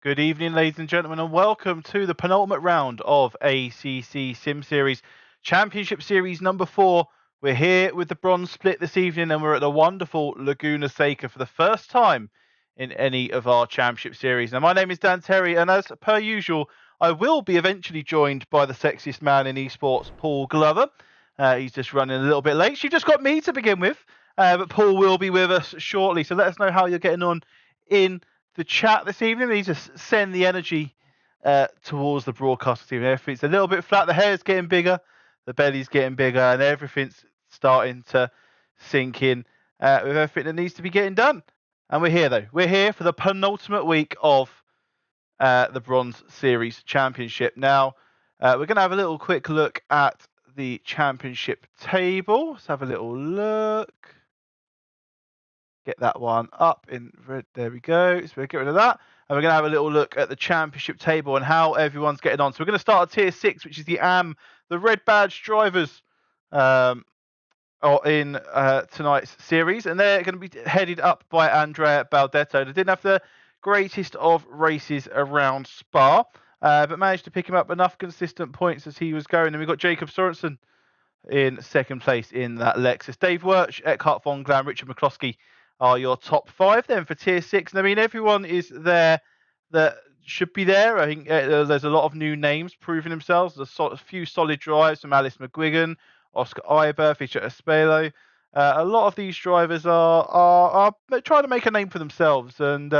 Good evening, ladies and gentlemen, and welcome to the penultimate round of ACCSimSeries Championship Series number 4. We're here with the bronze split this evening, and we're at the wonderful Laguna Seca for the first time in any of our championship series. Now, my name is Dan Terry, and as per usual, I will be eventually joined by the sexiest man in esports, Paul Glover. He's just running a little bit late. You've just got me to begin with, but Paul will be with us shortly. So let us know how you're getting on in the chat this evening. We just send the energy towards the broadcast this evening. Everything's a little bit flat. The hair's getting bigger, the belly's getting bigger, and everything's starting to sink in with everything that needs to be getting done. And we're here, though. We're here for the penultimate week of the Bronze Series Championship. Now, we're going to have a little quick look at the championship table. Let's have a little look. Get that one up in red. There we go. So we'll get rid of that. And we're going to have a little look at the championship table and how everyone's getting on. So we're going to start at Tier 6, which is the red badge drivers in tonight's series. And they're going to be headed up by Andrea Baldetto. They didn't have the greatest of races around Spa, but managed to pick him up enough consistent points as he was going. And we've got Jacob Sorensen in second place in that Lexus. Dave Wirch, Eckhart von Glam, Richard McCloskey are your top 5 then for Tier 6. And I mean, everyone is there that should be there. I think there's a lot of new names proving themselves. There's a few solid drives from Alice McGuigan, Oscar Iber, Fischer Espelo. A lot of these drivers are trying to make a name for themselves, and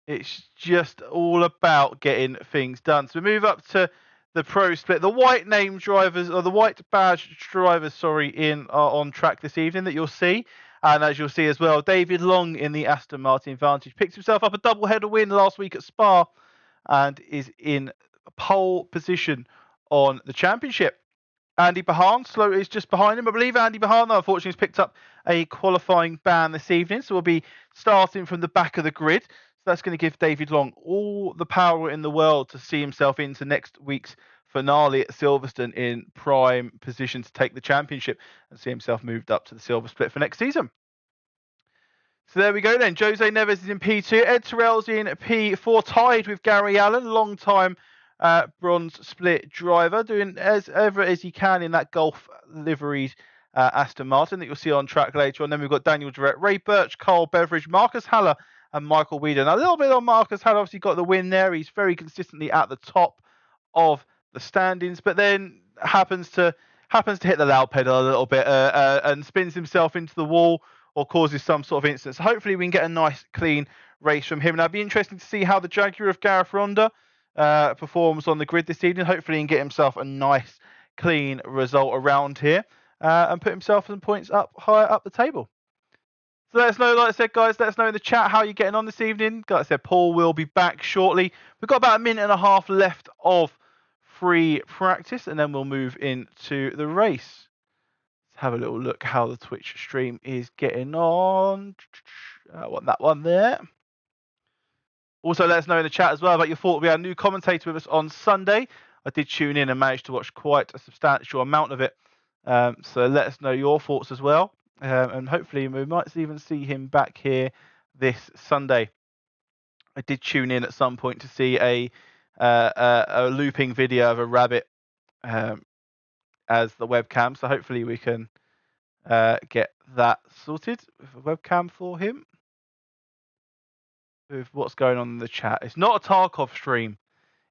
it's just all about getting things done. So we move up to the pro split. The white name drivers, or the white badge drivers, are on track this evening that you'll see. And as you'll see as well, David Long in the Aston Martin Vantage picks himself up a double header win last week at Spa and is in pole position on the championship. Andy Bahan is just behind him. I believe Andy Bahan, though, unfortunately, has picked up a qualifying ban this evening. So we'll be starting from the back of the grid. So that's going to give David Long all the power in the world to see himself into next week's finale at Silverstone in prime position to take the championship and see himself moved up to the silver split for next season. So there we go then. Jose Neves is in P2. Ed Terrell's in P4, tied with Gary Allen, long-time bronze split driver, doing as ever as he can in that Golf liveried Aston Martin that you'll see on track later on. Then we've got Daniel Durrett, Ray Birch, Carl Beveridge, Marcus Haller and Michael Whedon. A little bit on Marcus Haller, obviously got the win there. He's very consistently at the top of the standings, but then happens to hit the loud pedal a little bit and spins himself into the wall or causes some sort of incident. So hopefully we can get a nice clean race from him. Now it'd be interesting to see how the Jaguar of Gareth Ronda performs on the grid this evening. Hopefully he can get himself a nice clean result around here and put himself some points up higher up the table. So let us know, like I said, guys, let us know in the chat how you're getting on this evening. Like I said, Paul will be back shortly. We've got about a minute and a half left of free practice, and then we'll move into the race. Let's have a little look how the Twitch stream is getting on. I want that one there. Also, let us know in the chat as well about your thought. We had a new commentator with us on Sunday. I did tune in and managed to watch quite a substantial amount of it. So let us know your thoughts as well. And hopefully we might even see him back here this Sunday. I did tune in at some point to see a looping video of a rabbit as the webcam. So hopefully we can get that sorted with a webcam for him. With what's going on in the chat. It's not a Tarkov stream.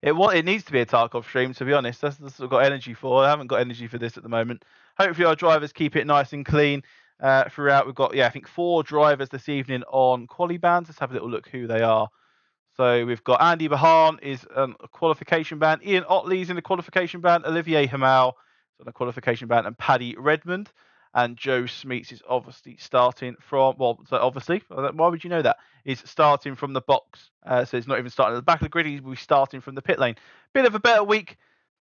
It needs to be a Tarkov stream, to be honest. That's what I've got energy for. I haven't got energy for this at the moment. Hopefully our drivers keep it nice and clean throughout. We've got, I think 4 drivers this evening on quali bans. Let's have a little look who they are. So we've got Andy Bahan is a qualification ban. Ian Otley's in the qualification ban. Olivier Hamal is on a qualification ban. And Paddy Redmond. And Joe Smeets is obviously starting from, why would you know that? He's starting from the box. So he's not even starting at the back of the grid. He'll be starting from the pit lane. Bit of a better week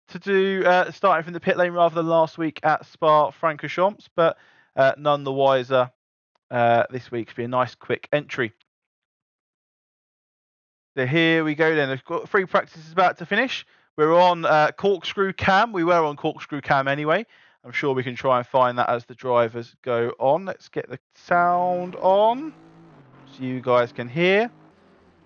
to do starting from the pit lane rather than last week at Spa-Francorchamps. But none the wiser this week. Should be a nice quick entry. So here we go then. We've got free practice is about to finish. We're on corkscrew cam. We were on corkscrew cam anyway. I'm sure we can try and find that as the drivers go on. Let's get the sound on so you guys can hear.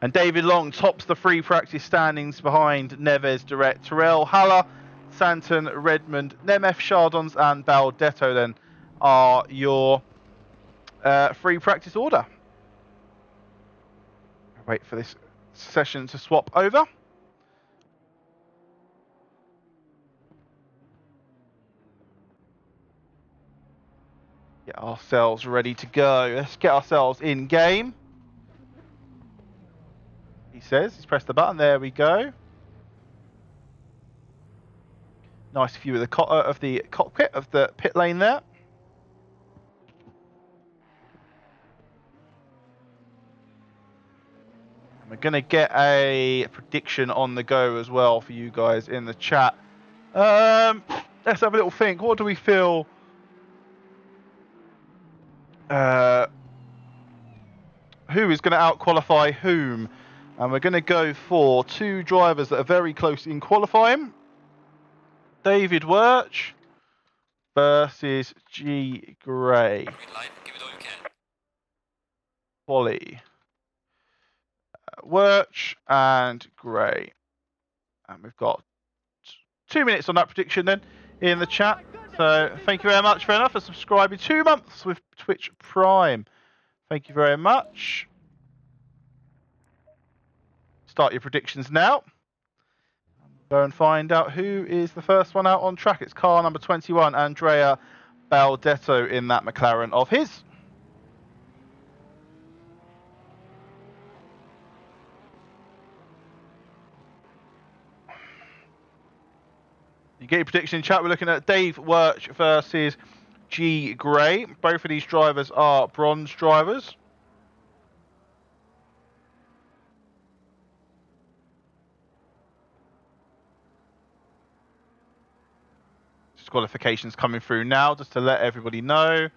And David Long tops the free practice standings behind Neves, Durrett, Terrell, Haller, Santon, Redmond, Nemeth, Chardons and Baldetto then are your free practice order. Wait for this session to swap over. Get ourselves ready to go. Let's get ourselves in game. He says he's pressed the button. There we go. Nice view of the cockpit of the pit lane there. We're going to get a prediction on the go as well for you guys in the chat. Let's have a little think. What do we feel? Who is going to out-qualify whom? And we're going to go for two drivers that are very close in qualifying. David Wirch versus G. Gray. Give it all you can. Wally. Wirch and Gray. And we've got 2 minutes on that prediction then in the chat. So thank you very much, fair enough, for subscribing. 2 months with Twitch Prime. Thank you very much. Start your predictions now. Go and find out who is the first one out on track. It's car number 21, Andrea Baldetto in that McLaren of his. You get your prediction in chat. We're looking at Dave Wirch versus G. Gray. Both of these drivers are bronze drivers. Disqualifications coming through now, just to let everybody know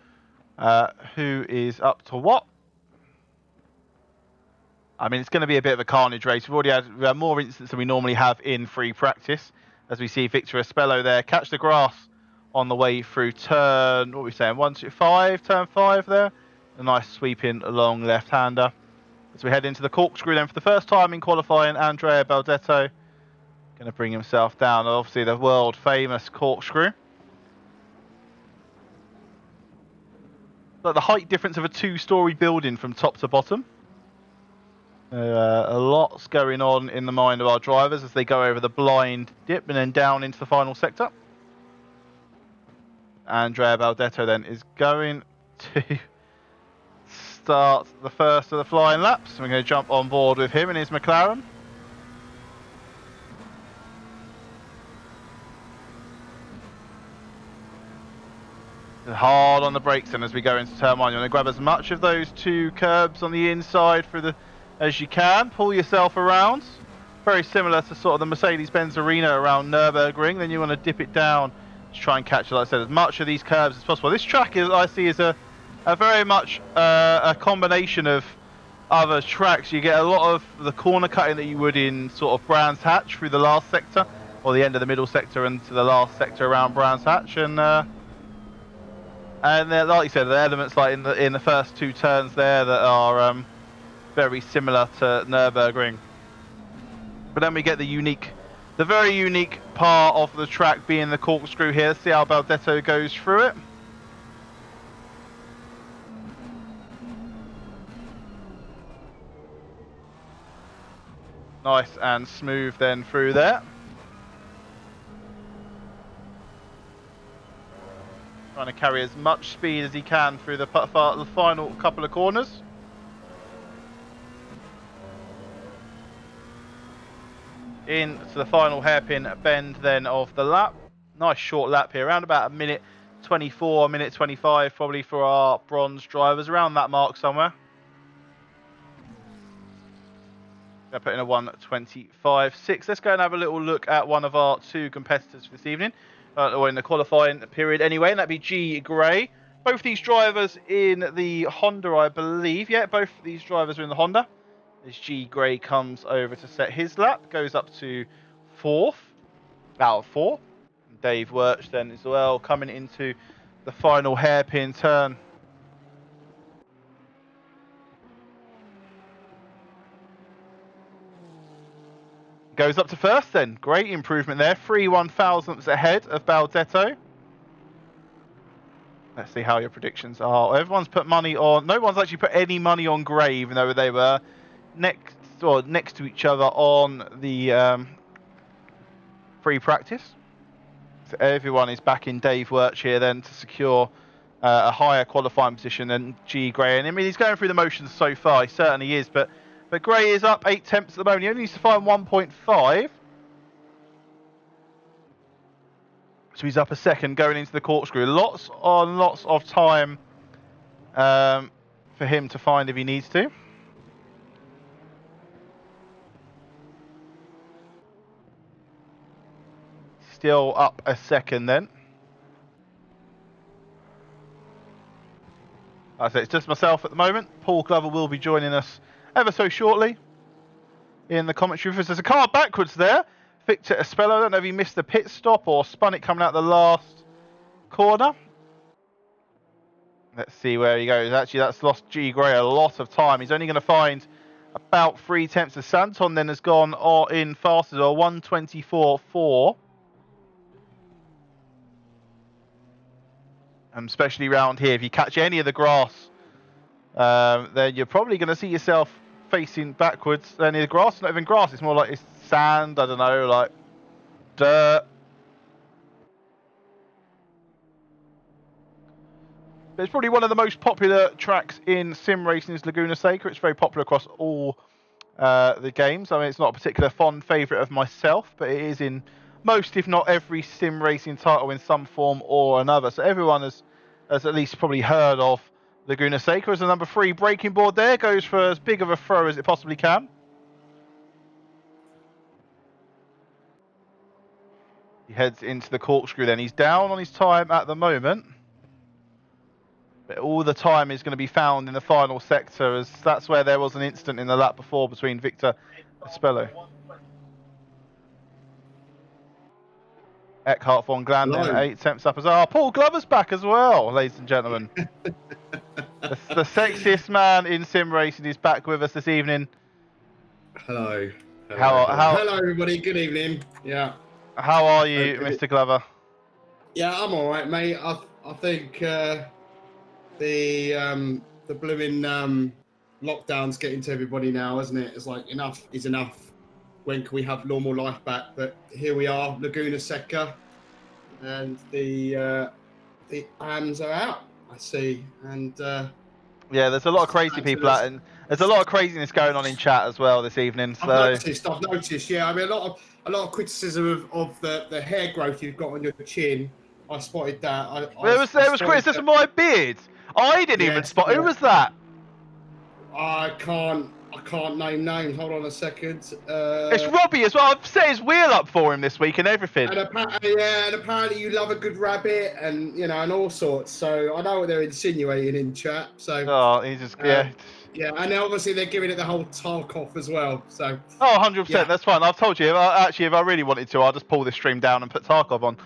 who is up to what. I mean, it's going to be a bit of a carnage race. We had more incidents than we normally have in free practice, as we see Victor Espello there catch the grass on the way through turn, what are we saying, 1, 2, 5, turn 5 there. A nice sweeping long left-hander. As we head into the corkscrew then for the first time in qualifying, Andrea Baldetto going to bring himself down. Obviously the world famous corkscrew. Like the height difference of a 2-story building from top to bottom. A lot's going on in the mind of our drivers as they go over the blind dip and then down into the final sector. Andrea Baldetto then is going to start the first of the flying laps. We're going to jump on board with him in his McLaren. Hard on the brakes then as we go into turn 1. You want to grab as much of those 2 curbs on the inside as you can. Pull yourself around. Very similar to sort of the Mercedes-Benz Arena around Nürburgring. Then you want to dip it down to try and catch, like I said, as much of these curbs as possible. This track I see is a very much a combination of other tracks. You get a lot of the corner cutting that you would in sort of Brands Hatch through the last sector, or the end of the middle sector and to the last sector around Brands Hatch, and then, like you said, the elements like in the first 2 turns there that are very similar to Nürburgring. But then we get the very unique part of the track being the corkscrew here. Let's see how Baldetto goes through it. Nice and smooth then through there. Trying to carry as much speed as he can through the final couple of corners. Into the final hairpin bend then of the lap. Nice short lap here, around about a minute 24, minute 25 probably for our bronze drivers, around that mark somewhere. They're putting a 1:25.6. Let's go and have a little look at one of our 2 competitors for this evening. Or in the qualifying period anyway, and that'd be G. Gray. Both these drivers in the Honda, I believe. Yeah, both these drivers are in the Honda. As G. Gray comes over to set his lap, goes up to 4th out of 4. Dave Wirch then as well, coming into the final hairpin turn. Goes up to 1st then. Great improvement there. 3 1/1000ths ahead of Baldetto. Let's see how your predictions are. Everyone's put money on... No one's actually put any money on Gray, even though they were next to each other on the free practice. So everyone is back in Dave Wirch here then to secure a higher qualifying position than G Gray. And I mean, he's going through the motions so far. He certainly is, but Gray is up 8 tenths at the moment. He only needs to find 1.5. So he's up a second going into the corkscrew. Lots of time for him to find if he needs to. Still up a second then. Like I say, it's just myself at the moment. Paul Glover will be joining us ever so shortly in the commentary. There's a car backwards there. Victor Espello, I don't know if he missed the pit stop or spun it coming out the last corner. Let's see where he goes. Actually, that's lost G Gray a lot of time. He's only going to find about 3 tenths of Santon, then has gone in faster, 1:24.4. And especially round here, if you catch any of the grass, then you're probably going to see yourself facing backwards. And the grass is not even grass, it's more like it's sand, I don't know, like dirt. But it's probably one of the most popular tracks in sim racing is Laguna Seca. It's very popular across all the games. I mean, it's not a particular fond favourite of myself, but it is in most, if not every, sim racing title in some form or another. So everyone has at least probably heard of Laguna Seca. As the number 3 braking board there goes for as big of a throw as it possibly can. He heads into the corkscrew then. He's down on his time at the moment. But all the time is going to be found in the final sector, as that's where there was an incident in the lap before between Victor Espello. Eckhart von Glanden, 8 tenths up as well. Paul Glover's back as well, ladies and gentlemen. the sexiest man in sim racing is back with us this evening. Hello. Hello, everybody. Good evening. Yeah. How are you, Mr. Glover? Yeah, I'm all right, mate. I think the blooming lockdown's getting to everybody now, isn't it? It's like enough is enough. When can we have normal life back? But here we are, Laguna Seca, and the AMs are out, I see, and yeah, there's a lot of crazy people out, and there's a lot of craziness going on in chat as well this evening. So I've noticed. Yeah, I mean a lot of criticism of the hair growth you've got on your chin. I spotted that. There was criticism of my beard. I didn't even spot. Who was that? I can't name names. Hold on a second. It's Robbie as well. I've set his wheel up for him this week and everything. And apparently you love a good rabbit and and all sorts. So I know what they're insinuating in chat. So he's just yeah, and obviously they're giving it the whole Tarkov as well. So 100%. Yeah. That's fine. I've told you. If I really wanted to, I'll just pull this stream down and put Tarkov on.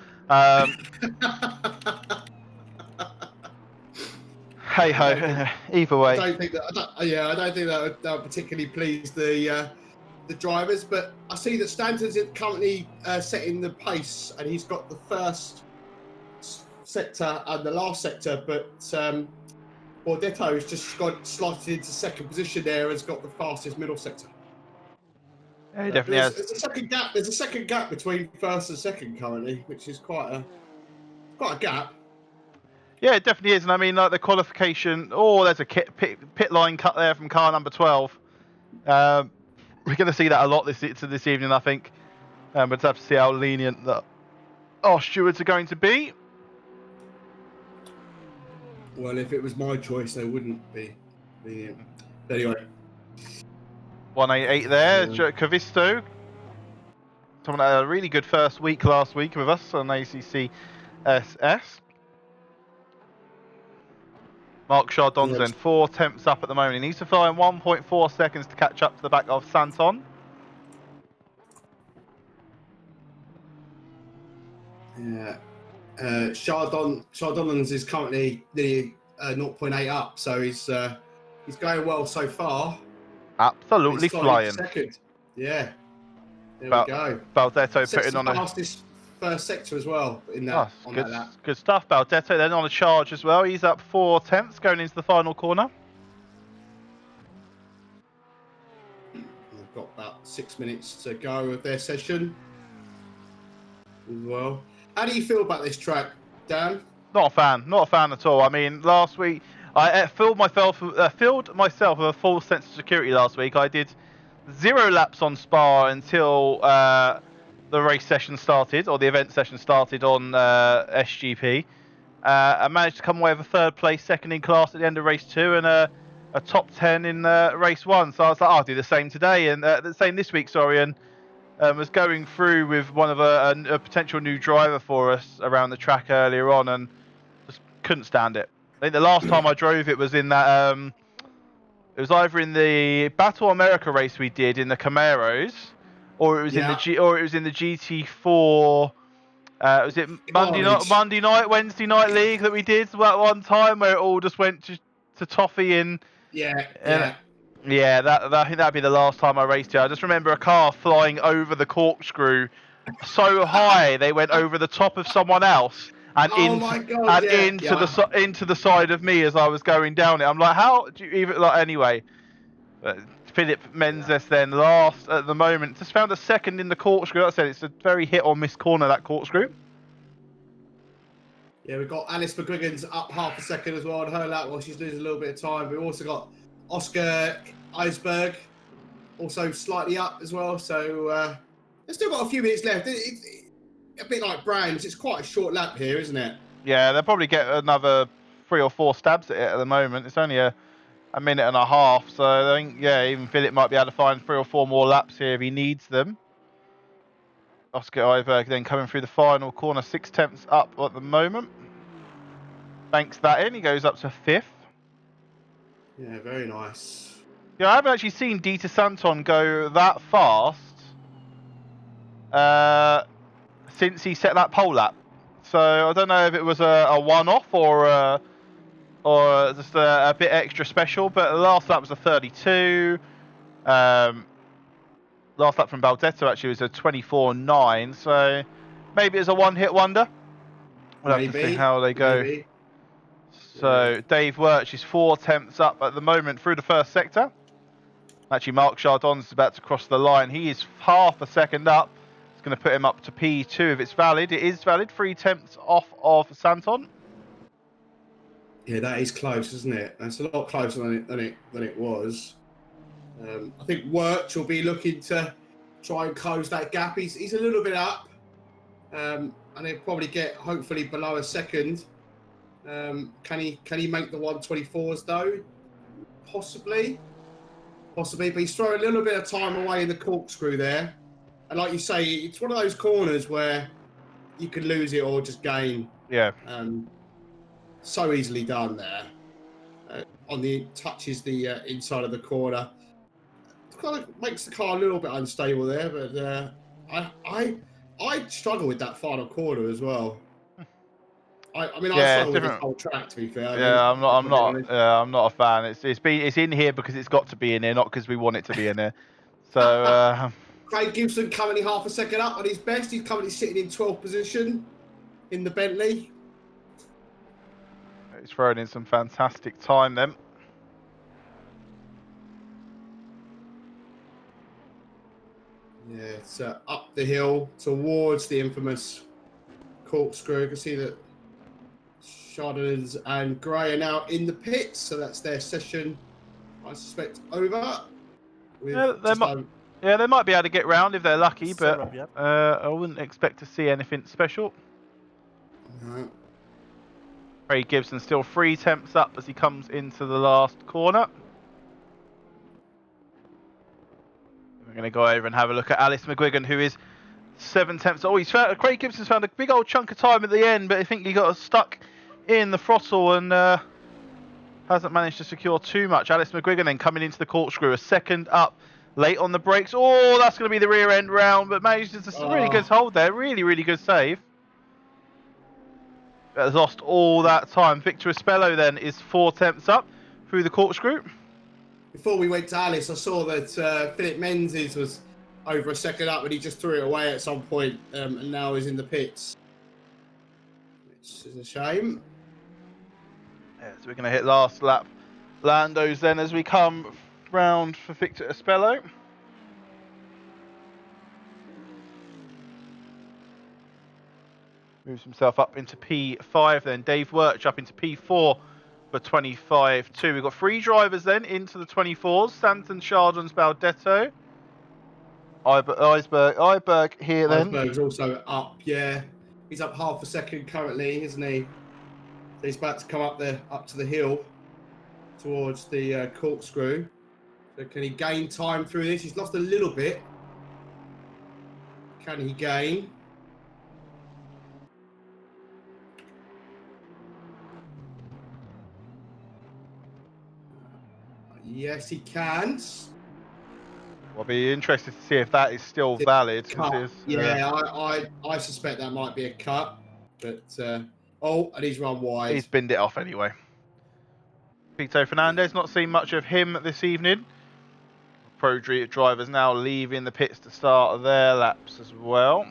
Hey ho. Either way. I don't think that would particularly please the drivers, but I see that Stanton's currently setting the pace, and he's got the first sector and the last sector, but Bordetto's just got slotted into second position there, has got the fastest middle sector. Yeah, he definitely has. There's a second gap between first and second currently, which is quite a gap. Yeah, it definitely is. And I mean, like the qualification. Oh, there's a pit line cut there from car number 12. We're going to see that a lot this evening, I think. But we'll have to see how lenient our stewards are going to be. Well, if it was my choice, they wouldn't be lenient. Anyway. 188 there, Cavisto. Someone had a really good first week last week with us on ACCSS. Mark Chardon's then 4 tenths up at the moment. He needs to find 1.4 seconds to catch up to the back of Santon. Yeah. Chardon's is currently the 0.8 up, so he's going well so far. Absolutely flying. Second. Yeah. There we go. Baldetto putting on the fastest first sector as well in that. Good stuff. Baldetto then on a charge as well. He's up 4 tenths going into the final corner. got about 6 minutes to go of their session as well. How do you feel about this track, Dan? Not a fan at all. I mean, last week I filled myself with a full sense of security. Last week I did 0 laps on Spa until the race session started, or the event session started on SGP. I managed to come away with a 3rd place, 2nd in class at the end of race 2, and a top 10 in race 1. So I was like, I'll do the same today, and the same this week. Sorry, and was going through with one of a potential new driver for us around the track earlier on, and just couldn't stand it. I think the last time I drove it was in that it was either in the Battle America race we did in the Camaros, or it was in the GT4. Was it Monday night, Wednesday night league that we did that one time where it all just went to toffee and Yeah. That I think that'd be the last time I raced here. I just remember a car flying over the corkscrew so high they went over the top of someone else and into the side of me as I was going down it. I'm like, how do you even anyway? Philip Menzies then last at the moment, just found a 2nd in the corkscrew. Like I said, it's a very hit or miss corner, that corkscrew. Yeah, we've got Alice McGuigan's up half a second as well on her lap while she's losing a little bit of time. We've also got Oscar Eisberg also slightly up as well. So they've still got a few minutes left. A bit like Brands, it's quite a short lap here, isn't it? Yeah, they'll probably get another 3 or 4 stabs at it at the moment. It's only a minute and a half, so I think, even Philip might be able to find 3 or 4 more laps here if he needs them. Oscar Eisberg then coming through the final corner, 6/10 up at the moment. Banks that in, he goes up to 5th. Yeah, very nice. Yeah, I haven't actually seen Dieter Santon go that fast since he set that pole lap. So I don't know if it was a one-off or just a bit extra special, but the last lap was a 32. Last lap from Baldetto actually was a 24.9, so maybe it's a one-hit wonder. We'll have to see how they go. Maybe. So Dave Wirch is 4/10 up at the moment through the first sector. Actually, Mark Chardon's about to cross the line. He is half a second up. It's going to put him up to P2 if it's valid. It is valid. 3/10 off of Santon. Yeah, that is close, isn't it? That's a lot closer than it was. I think Wirch will be looking to try and close that gap. He's a little bit up, and he'll probably get hopefully below a second. Can he make the 124s though? Possibly, but he's throwing a little bit of time away in the corkscrew there. And like you say, it's one of those corners where you can lose it or just gain. Yeah. So easily done there. Touches the inside of the corner. It kind of makes the car a little bit unstable there, but I struggle with that final corner as well. I struggle with this whole track, to be fair. Yeah, I'm not a fan. It's in here because it's got to be in here, not because we want it to be in here. So Craig Gibson currently half a second up on his best. He's currently sitting in 12th position in the Bentley. He's throwing in some fantastic time then. Yeah, it's up the hill towards the infamous corkscrew. You can see that Chardonnans and Gray are now in the pits, so that's their session, I suspect, over. They might be able to get round if they're lucky, but I wouldn't expect to see anything special. No. Craig Gibson still 3/10 up as he comes into the last corner. We're going to go over and have a look at Alice McGuigan, who is 7/10. Oh, Craig Gibson's found a big old chunk of time at the end, but I think he got stuck in the throttle and hasn't managed to secure too much. Alice McGuigan then coming into the corkscrew, a second up, late on the brakes. Oh, that's going to be the rear end round, but manages to really good hold there. Really, really good save. Has lost all that time. Victor Espello then is 4/10 up through the corkscrew. Before we went to Alice, I saw that Philip Menzies was over a second up, and he just threw it away at some point, and now he's in the pits. Which is a shame. Yeah, so we're going to hit last lap Lando's then as we come round for Victor Espello. Moves himself up into P5 then. Dave Wirch up into P4 for 25.2. We've got 3 drivers then into the 24s. Stanton, Chardons, Baldetto. Iberg here then. Iceberg's also up, yeah. He's up half a second currently, isn't he? So he's about to come up to the hill towards the corkscrew. So can he gain time through this? He's lost a little bit. Can he gain? Yes, he can. I'll be interested to see if that is still valid. I suspect that might be a cut, but and he's run wide. He's binned it off anyway. Pito Fernandez, not seen much of him this evening. Pro drivers now leaving the pits to start their laps as well.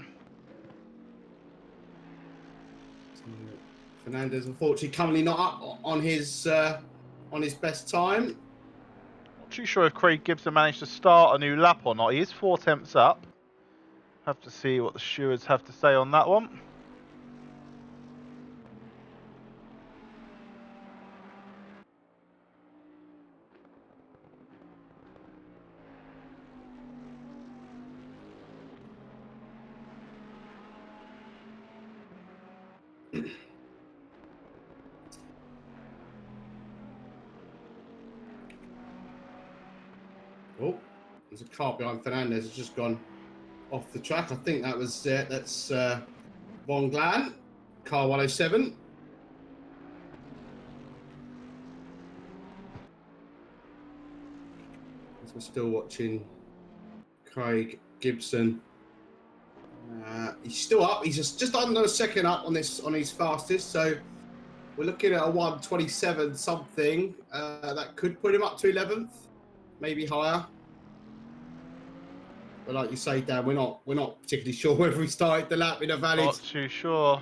Fernandez, unfortunately, currently not up on his best time. Not too sure if Craig Gibson managed to start a new lap or not. He is 4 tenths up. Have to see what the stewards have to say on that one. Oh, there's a car behind Fernandez. Has just gone off the track. I think that was that's Von Glan, car 107. As we're still watching Craig Gibson. He's still up. He's just under a second up on his fastest. So we're looking at a 127 something. That could put him up to 11th. Maybe higher, but like you say, Dan, we're not particularly sure whether we started the lap in a valid. Not too sure.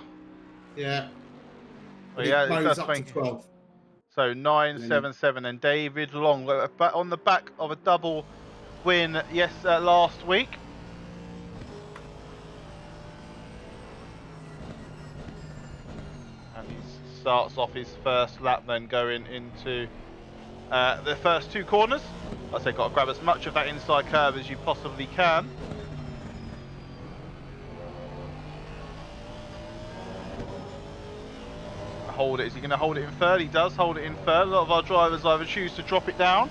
Yeah. Well, yeah, it does up to 12. So 9.77 and David Long on the back of a double win last week. And he starts off his first lap then going into the first 2 corners. I say got to grab as much of that inside curve as you possibly can. Hold it. Is he going to hold it in third? He does hold it in third. A lot of our drivers either choose to drop it down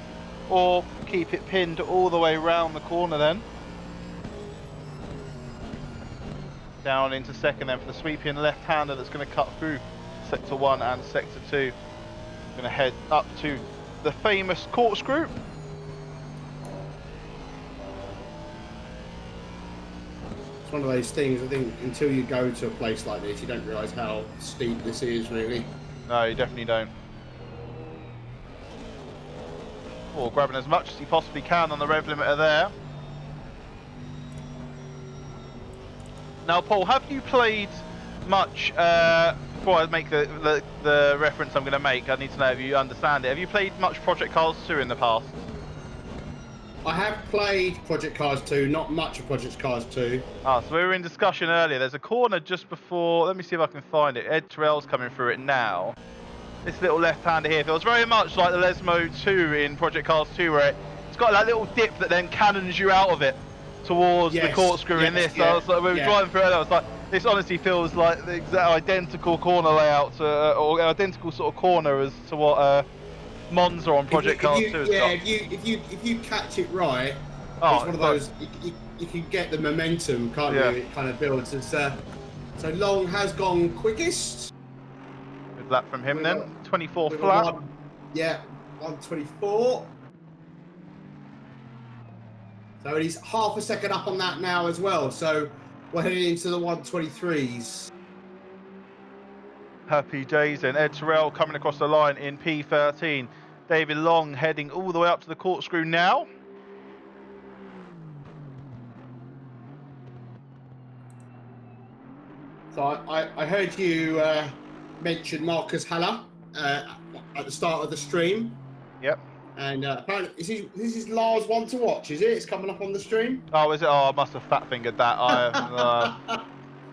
or keep it pinned all the way round the corner then. Down into second then for the sweeping left-hander that's going to cut through sector 1 and sector 2. Going to head up to the famous corkscrew. It's one of those things, I think, until you go to a place like this, you don't realise how steep this is, really. No, you definitely don't. Or grabbing as much as you possibly can on the rev limiter there. Now, Paul, have you played much, before I make the reference I'm going to make, I need to know if you understand it. Have you played much Project Cars 2 in the past? I have played Project Cars 2, not much of Project Cars 2. So we were in discussion earlier. There's a corner just before, let me see if I can find it. Ed Terrell's coming through it now. This little left-hander here feels very much like the Lesmo 2 in Project Cars 2, where it's got that little dip that then cannons you out of it towards the corkscrew in this. Yeah, I was like, we were driving through it, I was like, this honestly feels like the exact identical corner layout or identical sort of corner as to what Monza on Project Cars 2 has got. If you catch it right, it's one of those, you can get the momentum, can't you? It kind of builds. So Long has gone quickest. Good lap from him then, 24 flat. 124. So he's half a second up on that now as well. So we're heading into the 123s. Happy days then. Ed Terrell coming across the line in P13. David Long heading all the way up to the corkscrew now. So I heard you mention Marcus Haller at the start of the stream. Yep. And apparently, this is Lars one to watch, is it? It's coming up on the stream. Oh, is it? Oh, I must have fat fingered that.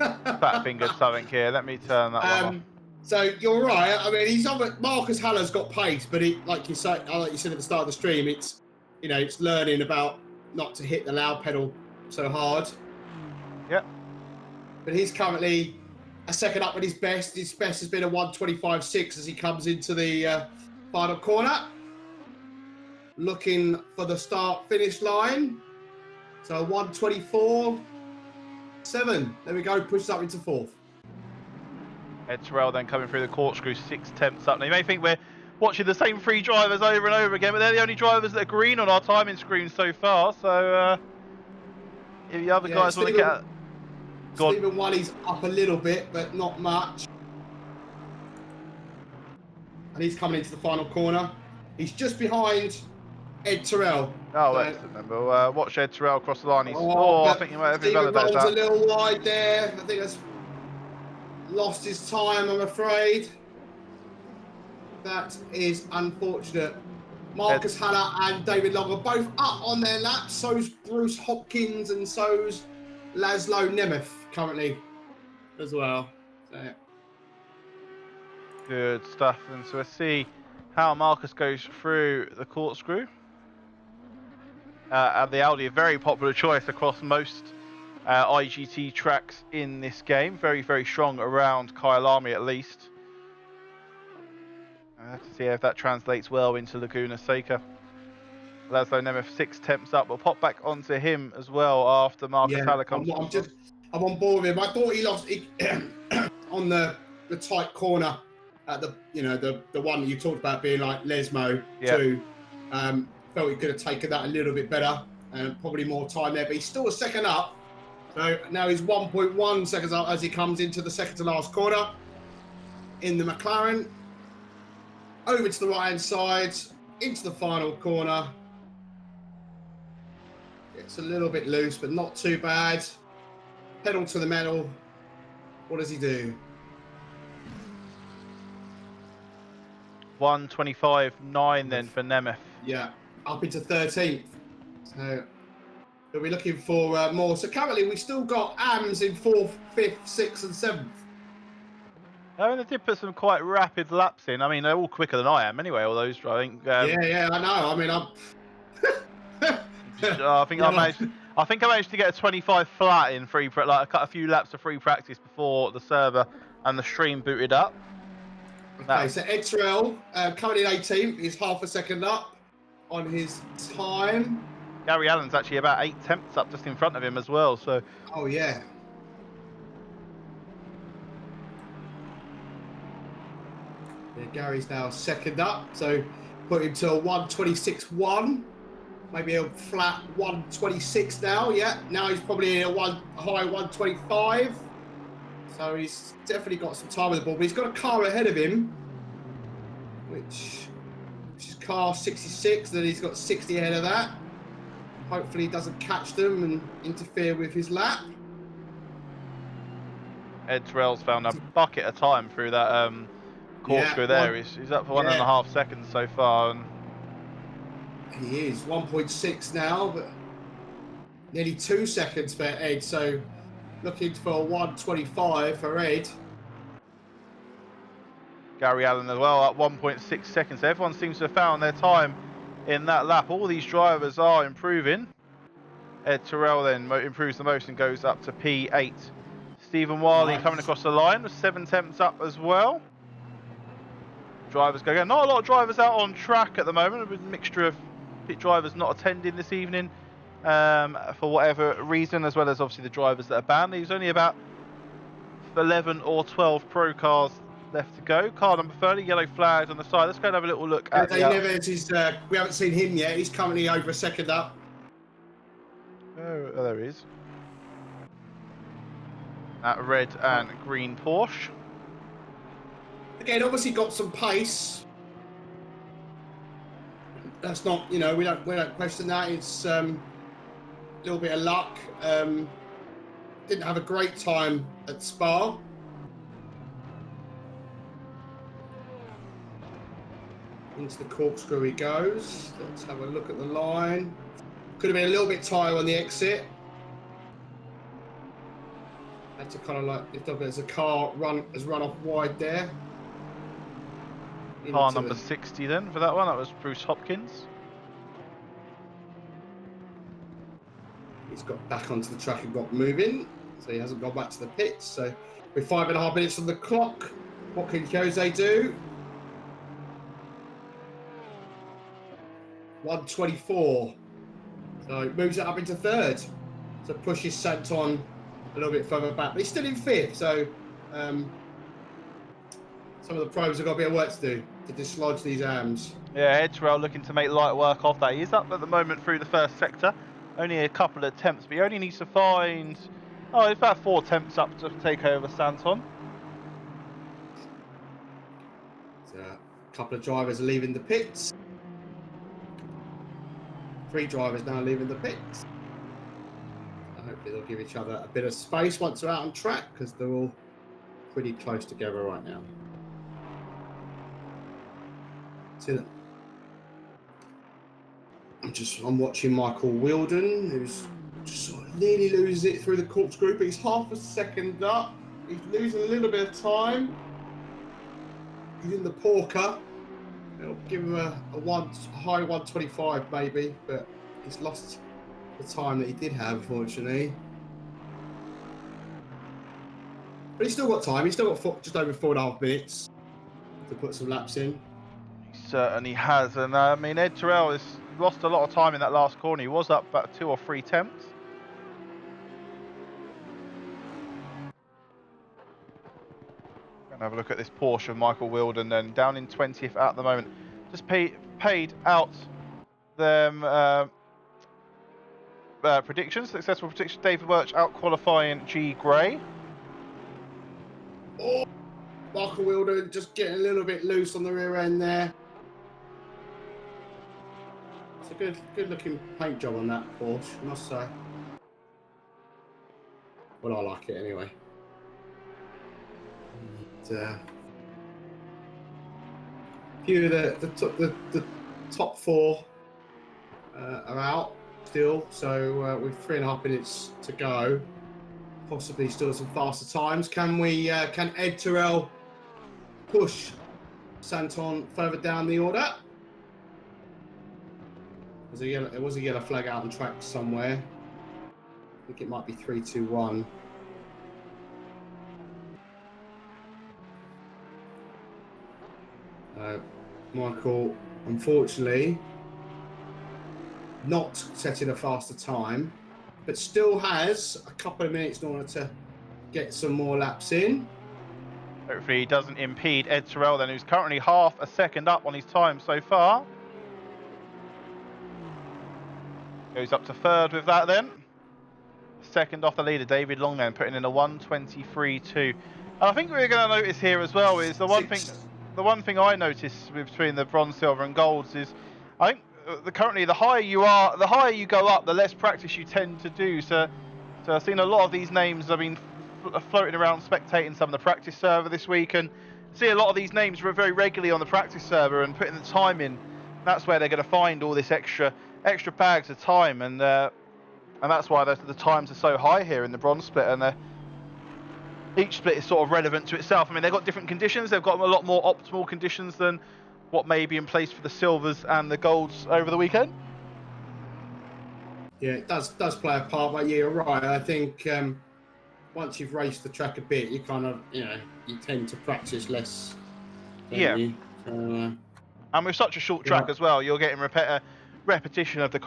Fat fingered something here. Let me turn that one off. So you're right. I mean, he's on. Marcus Haller's got pace, but like you said at the start of the stream, it's it's learning about not to hit the loud pedal so hard. Yep. But he's currently a second up at his best. His best has been a 1:25.6 as he comes into the final corner. Looking for the start-finish line. So 1:24.7. There we go. Pushes up into fourth. Ed Terrell then coming through the corkscrew, 6/10 up. Now you may think we're watching the same three drivers over and over again, but they're the only drivers that are green on our timing screen so far. So if the other guys want to get... Stephen Wally's up a little bit, but not much. And he's coming into the final corner. He's just behind Ed Terrell. Oh, excellent. We'll watch Ed Terrell across the line. I think he might have been Stephen Roll's a little wide there. I think that's lost his time, I'm afraid. That is unfortunate. Marcus Haller and David Long are both up on their laps. So's Bruce Hopkins and so's Laszlo Nemeth currently as well. So. Good stuff. And so we'll see how Marcus goes through the corkscrew. And the Audi, a very popular choice across most IGT tracks in this game. Very, very strong around Kyalami at least. I have to see if that translates well into Laguna Seca. Laszlo Nemeth 6/10 up. We'll pop back onto him as well after Marcus Haller comes. I'm on board with him. I thought he lost on the tight corner at the the one that you talked about being like Lesmo too. Felt he could have taken that a little bit better and probably more time there, but he's still a second up. So now he's 1.1 seconds up as he comes into the second to last corner in the McLaren. Over to the right-hand side, into the final corner. It's a little bit loose, but not too bad. Pedal to the metal. What does he do? 1:25.9 then for Nemeth. Yeah, up into 13th. So we'll be looking for more. So currently we've still got AMS in 4th, 5th, 6th and 7th. I mean, they did put some quite rapid laps in. I mean, they're all quicker than I am anyway, all those, I think. Yeah, I know. I mean, I think I managed to get a 25 flat in I cut a few laps of free practice before the server and the stream booted up. Okay, so Ed Terrell coming in 18th. He's half a second up on his time. Gary Allen's actually about 8/10 up just in front of him as well. So. Oh yeah. Yeah, Gary's now second up, so put him to a 1:26.1. Maybe a flat 1:26 now. Yeah, now he's probably a high 1:25. So he's definitely got some time with the ball, but he's got a car ahead of him, which is car 66. Then he's got 60 ahead of that. Hopefully he doesn't catch them and interfere with his lap. Ed Terrell's found a bucket of time through that corkscrew there. He's up for 1.5 seconds so far. And he is 1.6 now, but nearly 2 seconds for Ed. So looking for a 1:25 for Ed. Gary Allen as well at 1.6 seconds. Everyone seems to have found their time in that lap. All these drivers are improving. Ed Terrell then improves the most and goes up to P8. Stephen Wiley coming across the line with 7/10 up as well. Drivers go again. Not a lot of drivers out on track at the moment, with a mixture of pit drivers not attending this evening for whatever reason, as well as obviously the drivers that are banned. There's only about 11 or 12 pro cars left to go. Car number 30, yellow flags on the side. Let's go and have a little look at we haven't seen him yet. He's currently over a second up. Oh, there he is. That red and green Porsche. Again, obviously got some pace. That's not, we don't question that. It's a little bit of luck. Didn't have a great time at Spa. Into the corkscrew he goes. Let's have a look at the line. Could have been a little bit tight on the exit. Had to kind of like lift up as a car has run off wide there. Car number 60 then for that one. That was Bruce Hopkins. He's got back onto the track and got moving, so he hasn't gone back to the pits. So with 5.5 minutes on the clock, what can Jose do? 1:24. So he moves it up into third. So pushes Santon a little bit further back, but he's still in fifth. So some of the pros have got a bit of work to do to dislodge these AMs. Yeah, Ed Terrell looking to make light work of that. He's up at the moment through the first sector. Only a couple of attempts, but he only needs to find... Oh, it's about 4 attempts up to take over Santon. So a couple of drivers are leaving the pits. 3 drivers now leaving the pits. Hopefully they'll give each other a bit of space once they're out on track, because they're all pretty close together right now. See that? I'm watching Michael Wilden, who's just sort of nearly loses it through the corkscrew, but he's half a second up. He's losing a little bit of time. He's in the porker. It'll give him a high 1:25 maybe, but he's lost the time that he did have, unfortunately. But he's still got time. He's still got just over 4.5 minutes to put some laps in. He certainly has, and I mean Ed Terrell has lost a lot of time in that last corner. He was up about 2 or 3 attempts. Gonna have a look at this Porsche of Michael Wilden, then down in 20th at the moment. Just paid out them predictions, successful predictions. David Birch out qualifying G Gray. Oh, Michael Wilden just getting a little bit loose on the rear end there. It's a good looking paint job on that Porsche, I must say. Well, I like it anyway. And, a few of the top 4 are out still, so with 3.5 minutes to go, possibly still some faster times. Can Ed Terrell push Santon further down the order? There was a yellow flag out on track somewhere. I think it might be 3, 2, 1. Michael, unfortunately, not setting a faster time, but still has a couple of minutes in order to get some more laps in. Hopefully he doesn't impede Ed Terrell then, who's currently half a second up on his time so far. Goes up to third with that then. Second off the leader, David Long then, putting in a 1:23.2. And I think we're going to notice here as well is the one thing I noticed between the bronze, silver and golds is I think currently the higher you go up, the less practice you tend to do. So I've seen a lot of these names. I've been floating around spectating some of the practice server this week, and see a lot of these names very regularly on the practice server and putting the time in. That's where they're going to find all this extra bags of time, and that's why the times are so high here in the bronze split, and each split is sort of relevant to itself. I mean, they've got different conditions. They've got a lot more optimal conditions than what may be in place for the silvers and the golds over the weekend. Yeah, it does play a part, but yeah, you're right. I think once you've raced the track a bit, you kind of, you tend to practice less. Yeah. And with such a short track as well, you're getting a repetition of the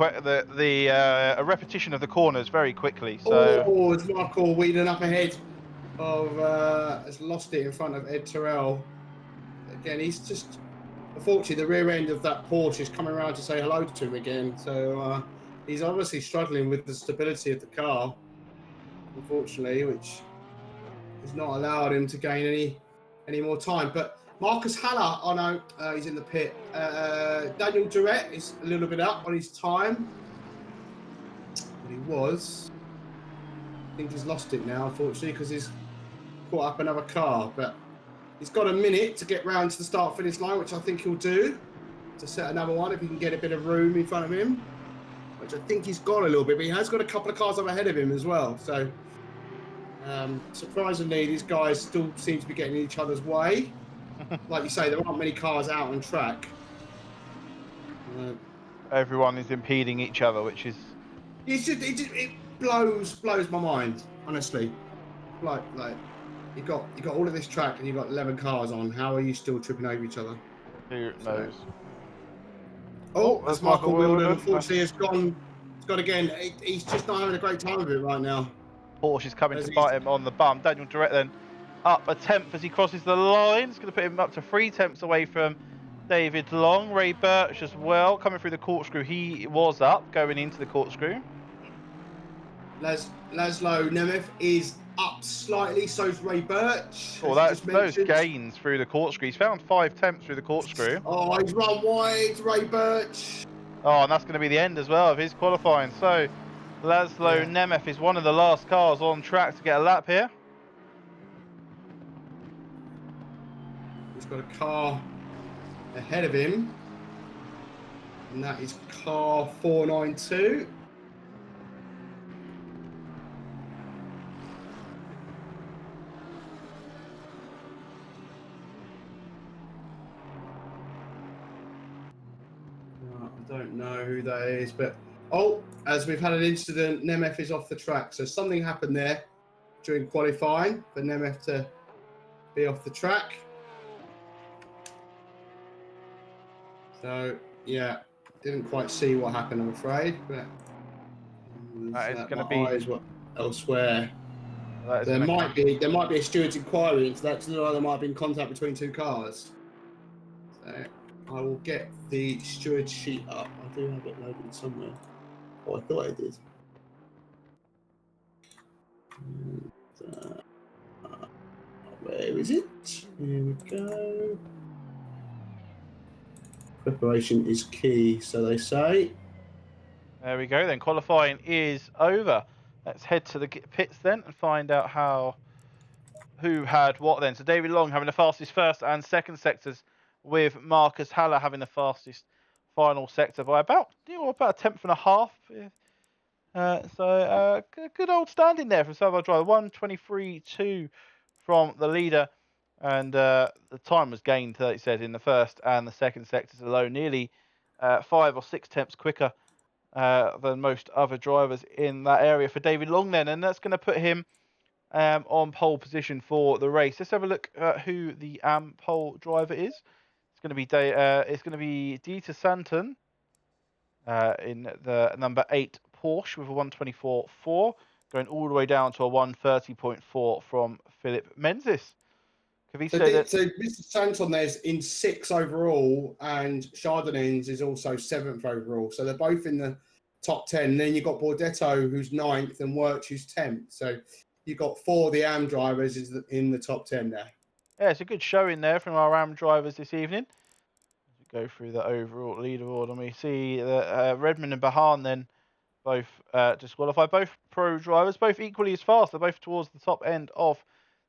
repetition of the corners very quickly. So. Oh, it's Michael Whedon up ahead has lost it in front of Ed Terrell. Again, he's just, unfortunately, the rear end of that Porsche is coming around to say hello to him again. So he's obviously struggling with the stability of the car, unfortunately, which has not allowed him to gain any more time. But Marcus Haller, oh no, he's in the pit. Daniel Durrett is a little bit up on his time. But he was. I think he's lost it now, unfortunately, because he's caught up another car. But he's got a minute to get round to the start-finish line, which I think he'll do, to set another one if he can get a bit of room in front of him, which I think he's got a little bit. But he has got a couple of cars up ahead of him as well. So Surprisingly, these guys still seem to be getting in each other's way. Like you say, there aren't many cars out on track. Everyone is impeding each other, which is... It blows my mind, honestly. Like you got all of this track and you've got 11 cars on. How are you still tripping over each other? Who knows? Oh, that's Michael Wilden. Unfortunately, That's... it's gone again. He's just not having a great time of it right now. Porsche is coming to bite him on the bum. Daniel Direct then up a tenth as he crosses the line. It's going to put him up to 3 tenths away from David Long. Ray Birch as well coming through the corkscrew. He was up going into the corkscrew. Laszlo Nemeth is up slightly, so's Ray Birch. Oh, that's those gains through the corkscrew. He's found 5 tenths through the corkscrew. Oh, he's run wide, Ray Birch. Oh, and that's going to be the end as well of his qualifying. So Laszlo Nemeth is one of the last cars on track to get a lap here. He's got a car ahead of him, and that is car 492. I don't know who that is, but as we've had an incident, Nemeth is off the track. So something happened there during qualifying for Nemeth to be off the track. So yeah, didn't quite see what happened, I'm afraid. But that is going to be eyes were elsewhere. There might be a steward's inquiry into that. Because there might have been contact between 2 cars. So I will get the steward sheet up. I do have it loaded somewhere. Oh, I thought I did. And, where is it? Here we go. Preparation is key, so they say. There we go then. Qualifying is over. Let's head to the pits then and find out who had what then. So David Long having the fastest first and second sectors, with Marcus Haller having the fastest final sector by about a tenth and a half. Good old standing there from Salvador Driver. 1:23.2 from the leader, and the time was gained, it says, in the first and the second sectors alone, nearly 5 or 6 tenths quicker than most other drivers in that area for David Long then, and that's going to put him on pole position for the race. Let's have a look at who the pole driver is. It's going to be Dieter Santon in the number 8 Porsche with a 1:24.4, going all the way down to a 1:30.4 from Philip Menzies. So Mr. Santon there's in 6th overall, and Chardonnay is also 7th overall. So they're both in the top 10. And then you've got Bordetto, who's 9th, and Wirtz, who's 10th. So you've got 4 of the AM drivers in the top 10 there. Yeah, it's a good showing there from our AM drivers this evening. As we go through the overall leaderboard, and we see that Redmond and Bahan then both disqualified. Both pro drivers, both equally as fast. They're both towards the top end of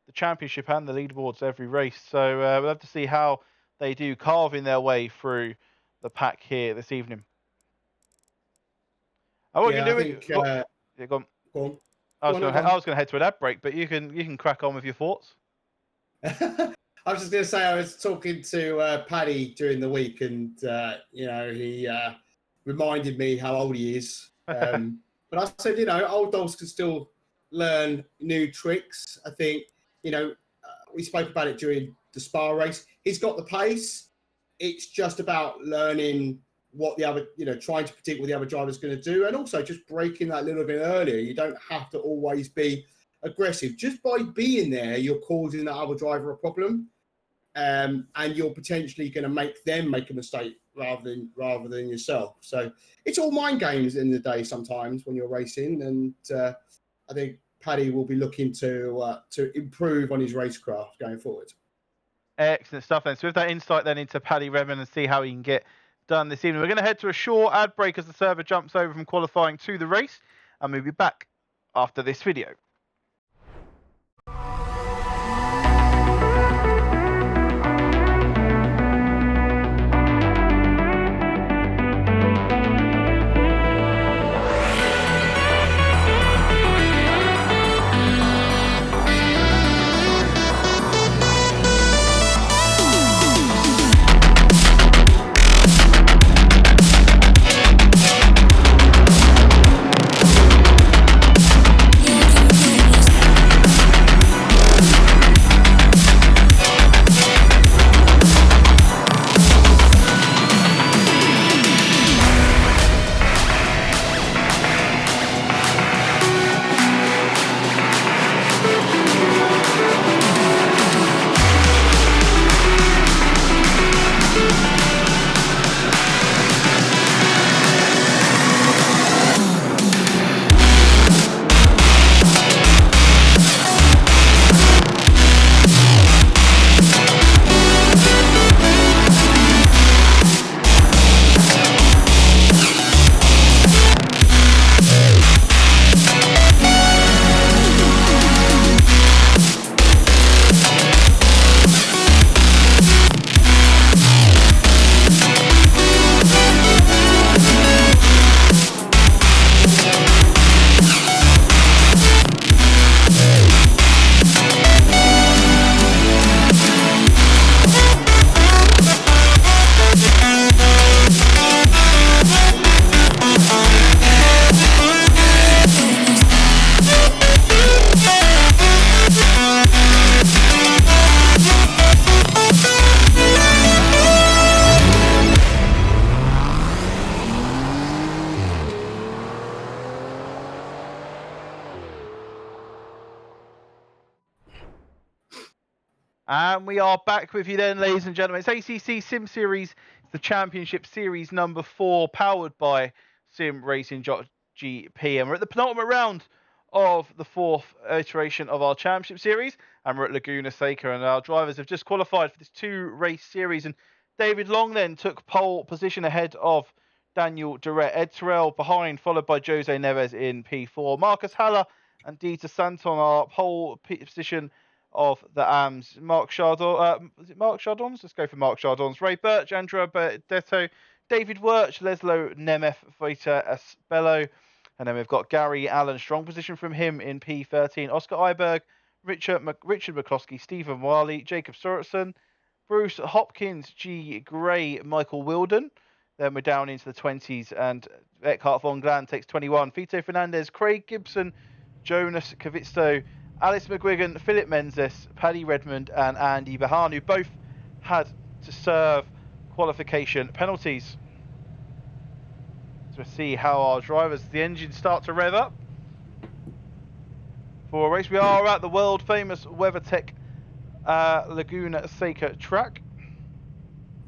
the championship and the leaderboards every race. So we'll have to see how they do carving their way through the pack here this evening. Go on. I was going to head to an ad break, but you can crack on with your thoughts. I was just going to say, I was talking to Paddy during the week, and he reminded me how old he is. But I said, old dogs can still learn new tricks. I think, we spoke about it during the Spa race. He's got the pace. It's just about learning what the other, trying to predict what the other driver's going to do, and also just breaking that little bit earlier. You don't have to always be aggressive. Just by being there, you're causing that other driver a problem, and you're potentially going to make them make a mistake rather than yourself. So it's all mind games in the day sometimes when you're racing, and I think Paddy will be looking to improve on his racecraft going forward. Excellent stuff then. So with that insight then into Paddy Redmond and see how he can get done this evening, we're going to head to a short ad break as the server jumps over from qualifying to the race, and we'll be back after this video. And we are back with you then, ladies and gentlemen. It's ACCSimSeries, it's the Championship Series number 4, powered by SimRacing.gp. And we're at the penultimate round of the 4th iteration of our Championship Series. And we're at Laguna, Seca, and our drivers have just qualified for this 2-race series. And David Long then took pole position ahead of Daniel Duret. Ed Terrell behind, followed by Jose Neves in P4. Marcus Haller and Dieter Santon are pole position of the AMS. Mark Chardon, is it Mark Chardons? Let's go for Mark Chardons. Ray Birch, Andrea Berdetto, David Wirch, Leslo Nemeth, Vita Asbello. And then we've got Gary Allen, strong position from him in P13. Oscar Iberg, Richard McCloskey, Stephen Wiley, Jacob Sorensen, Bruce Hopkins, G. Gray, Michael Wilden. Then we're down into the 20s, and Eckhart von Glan takes 21. Fito Fernandez, Craig Gibson, Jonas Kavitsto, Alice McGuigan, Philip Menzies, Paddy Redmond, and Andy Bahan, who both had to serve qualification penalties. So we'll see how our drivers, the engines start to rev up for a race. We are at the world famous WeatherTech Laguna Seca track.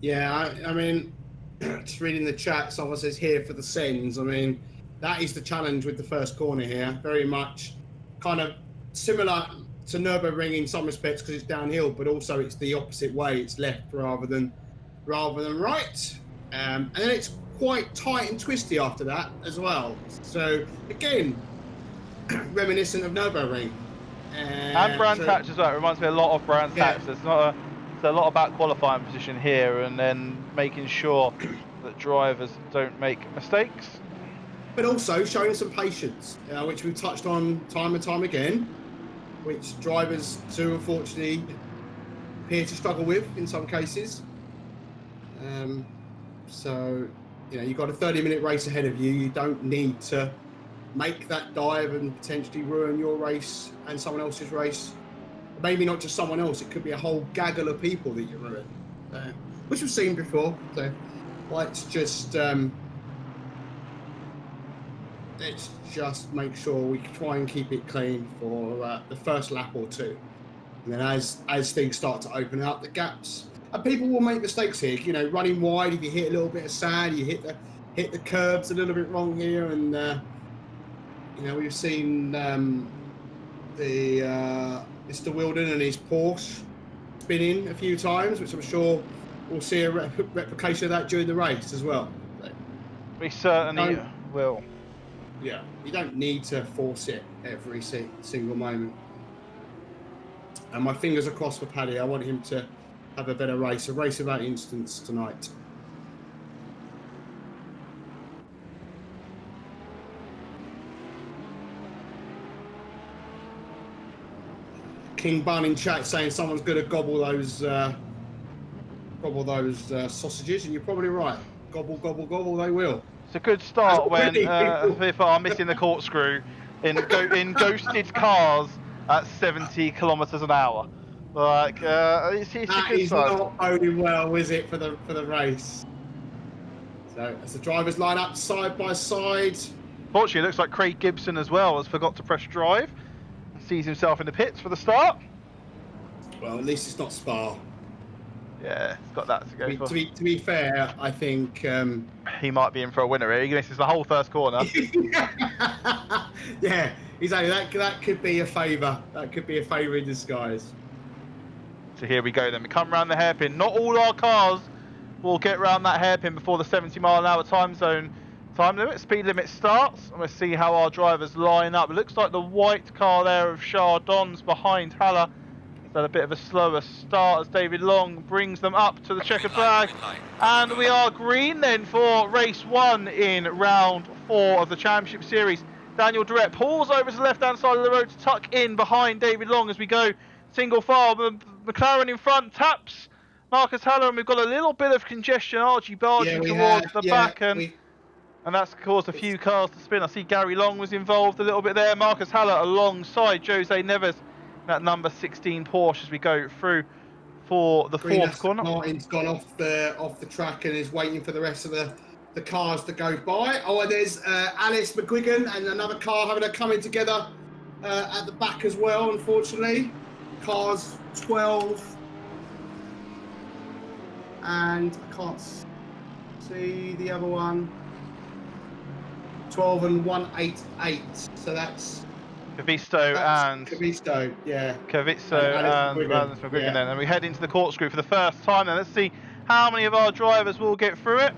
Yeah, I mean, just reading the chat, someone says here for the sends. I mean, that is the challenge with the first corner here. Very much kind of similar to Nürburgring in some respects because it's downhill, but also it's the opposite way. It's left rather than right. And then it's quite tight and twisty after that as well. So again, reminiscent of Nürburgring. And Brands Hatch as well. It reminds me a lot of Brands Hatch. It's a lot about qualifying position here and then making sure that drivers don't make mistakes. But also showing some patience, which we've touched on time and time again, which drivers do unfortunately appear to struggle with in some cases. So, you've got a 30-minute race ahead of you. You don't need to make that dive and potentially ruin your race and someone else's race. Maybe not just someone else, it could be a whole gaggle of people that you ruin, which we've seen before. So let's just make sure we try and keep it clean for the first lap or two. And then as things start to open up, the gaps, and people will make mistakes here, running wide, if you hit a little bit of sand, you hit the curbs a little bit wrong here, and we've seen Mr. Wilden and his Porsche spinning a few times, which I'm sure we'll see a replication of that during the race as well. So, we certainly will. Yeah, you don't need to force it every single moment. And my fingers are crossed for Paddy. I want him to have a better race, a race without incidents tonight. King Bun in chat saying someone's going to gobble those sausages, and you're probably right. Gobble, gobble, gobble, they will. It's a good start when people are missing the corkscrew in ghosted cars at 70 kilometers an hour. Like it's a good start. That is not boding well, is it, for the race? So as the drivers line up side by side. Fortunately, it looks like Craig Gibson as well has forgot to press drive. Sees himself in the pits for the start. Well, at least it's not Spa. Yeah, it's got that to go for. To be fair, I think he might be in for a winner here. He misses the whole first corner. Yeah, exactly. That could be a favour. That could be a favour in disguise. So here we go then. We come around the hairpin. Not all our cars will get around that hairpin before the 70-mile-an-hour time limit, speed limit starts, and we'll see how our drivers line up. It looks like the white car there of Chardon's behind Haller has had a bit of a slower start as David Long brings them up to the checkered flag. And we are green then for race 1 in round 4 of the Championship Series. Daniel Duret pulls over to the left-hand side of the road to tuck in behind David Long as we go single file. McLaren in front taps Marcus Haller, and we've got a little bit of congestion argy-bargy towards the back, and that's caused a few cars to spin. I see Gary Long was involved a little bit there. Marcus Haller alongside Jose Neves, that number 16 Porsche as we go through for the fourth corner. Martin's gone off the track and is waiting for the rest of the cars to go by. Oh, and there's Alice McGuigan and another car having a coming together at the back as well, unfortunately. Cars 12 and I can't see the other one. 12 and 188. So that's Cavisto and Cavisto, yeah. Cavisto and Alex McGuigan yeah. then. And we head into the corkscrew for the first time. Then let's see how many of our drivers will get through it.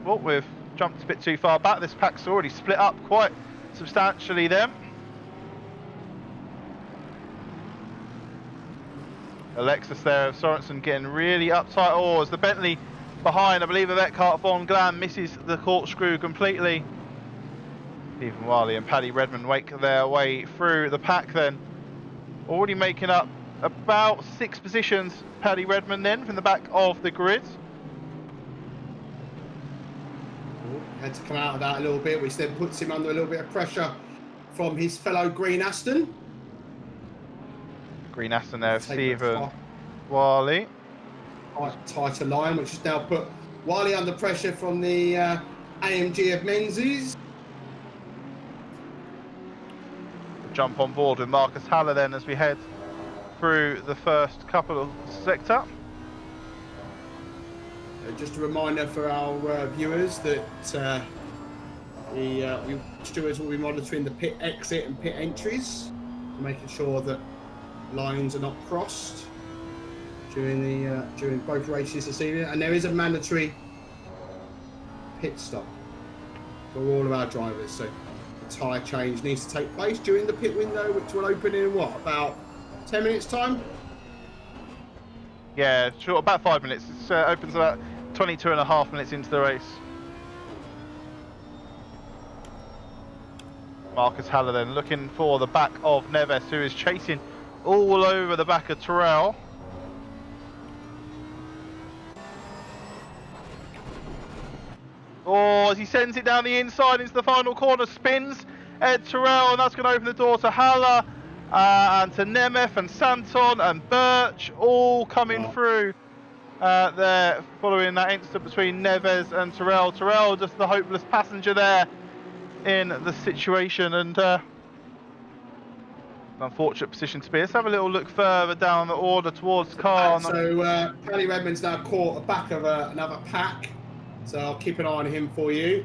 Well, we've jumped a bit too far back. This pack's already split up quite substantially then. Alexis there of Sorensen getting really uptight. Oh, as the Bentley behind, I believe, of Eckhart von Glam misses the corkscrew completely. Stephen Wiley and Paddy Redmond make their way through the pack then. Already making up about 6 positions, Paddy Redmond then, from the back of the grid. Had to come out of that a little bit, which then puts him under a little bit of pressure from his fellow Green Aston. Green Aston there, Stephen Wiley. Tighter line, which has now put Wiley under pressure from the AMG of Menzies. Jump on board with Marcus Haller then as we head through the first couple of sector. Just a reminder for our viewers that the stewards will be monitoring the pit exit and pit entries, making sure that lines are not crossed during both races this evening. And there is a mandatory pit stop for all of our drivers. So the tyre change needs to take place during the pit window, which will open in what, about 10 minutes time? Yeah, sure, about 5 minutes. It opens about 22.5 minutes into the race. Marcus Haller then looking for the back of Neves, who is chasing all over the back of Terrell. Oh, as he sends it down the inside into the final corner, spins Ed Terrell, and that's going to open the door to Haller and to Nemeth and Santon and Birch, all coming through there following that incident between Neves and Terrell. Terrell just the hopeless passenger there in the situation, and an unfortunate position to be. Let's have a little look further down the order towards car. So Paddy Redmond's now caught the back of another pack, so I'll keep an eye on him for you.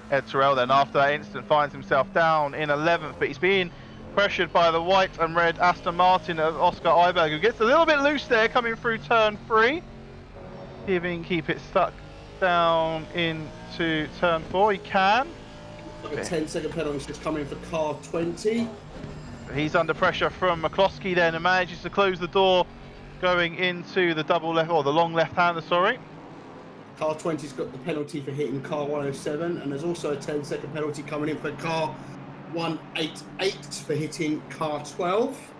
Ed Terrell then, after that incident, finds himself down in 11th, but he's being pressured by the white and red Aston Martin of Oscar Iberg, who gets a little bit loose there coming through turn 3. See if he can keep it stuck down into turn 4. He can. A 10-second penalty just coming for car 20. He's under pressure from McCloskey then, and manages to close the door going into the double left, or the long left-hander, sorry. Car 20's got the penalty for hitting car 107, and there's also a 10-second penalty coming in for car 188 for hitting car 12.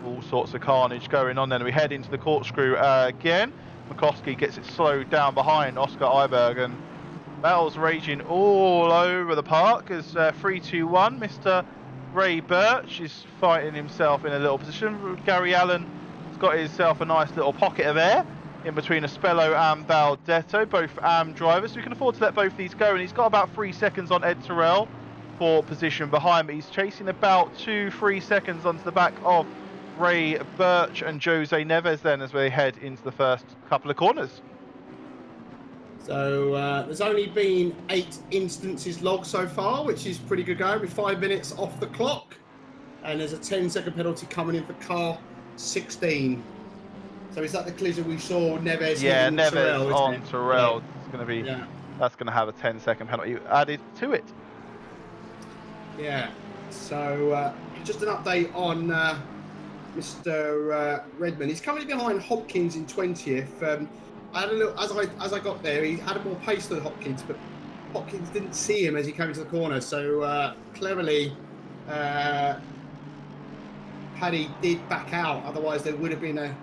All sorts of carnage going on then. We head into the corkscrew again. McCloskey gets it slowed down behind Oscar Iberg, and battles raging all over the park as 3-2-1. Mr. Ray Birch is fighting himself in a little position. Gary Allen has got himself a nice little pocket of air in between Espello and Baldetto, both AM drivers. We can afford to let both these go, and he's got about 3 seconds on Ed Terrell for position behind, but he's chasing about 2-3 seconds onto the back of Ray Birch and Jose Neves then as we head into the first couple of corners. So there's only been 8 instances logged so far, which is pretty good going with 5 minutes off the clock. And there's a 10-second penalty coming in for car 16. So is that the collision we saw Neves? Yeah, Neves Terrell, on Terrell. Yeah. It's going to be that's going to have a 10-second penalty added to it. Yeah. So just an update on Mr. Redmond. He's currently behind Hopkins in 20th. I had a look as I got there. He had more pace than Hopkins, but Hopkins didn't see him as he came into the corner. So cleverly, Paddy did back out. Otherwise, there would have been a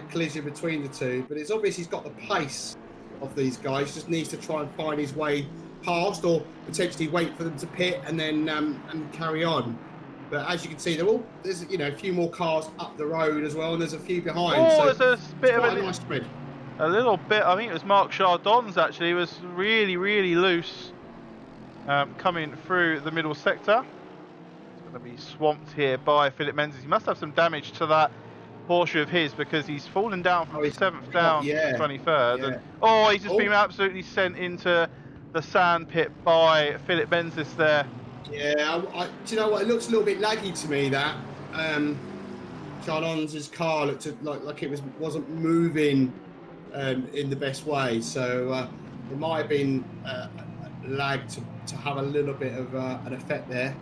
collision between the two. But it's obvious he's got the pace of these guys. He just needs to try and find his way past, or potentially wait for them to pit and then and carry on. But as you can see, there's a few more cars up the road as well, and there's a few behind. Oh, so there's a bit of a nice spread. A little bit. I think it was Mark Chardon's actually. He was really, really loose coming through the middle sector. going to be swamped here by Philip Menzies. He must have some damage to that Porsche of his because he's fallen down from Oh, he's 7th cut, down to yeah, 23rd. yeah. And he's just Oh, been absolutely sent into the sand pit by Philip Menzies there. yeah. Do you know what? It looks a little bit laggy to me. That Chardon's car looked like it wasn't moving in the best way. So it might have been lag to have a little bit of an effect there.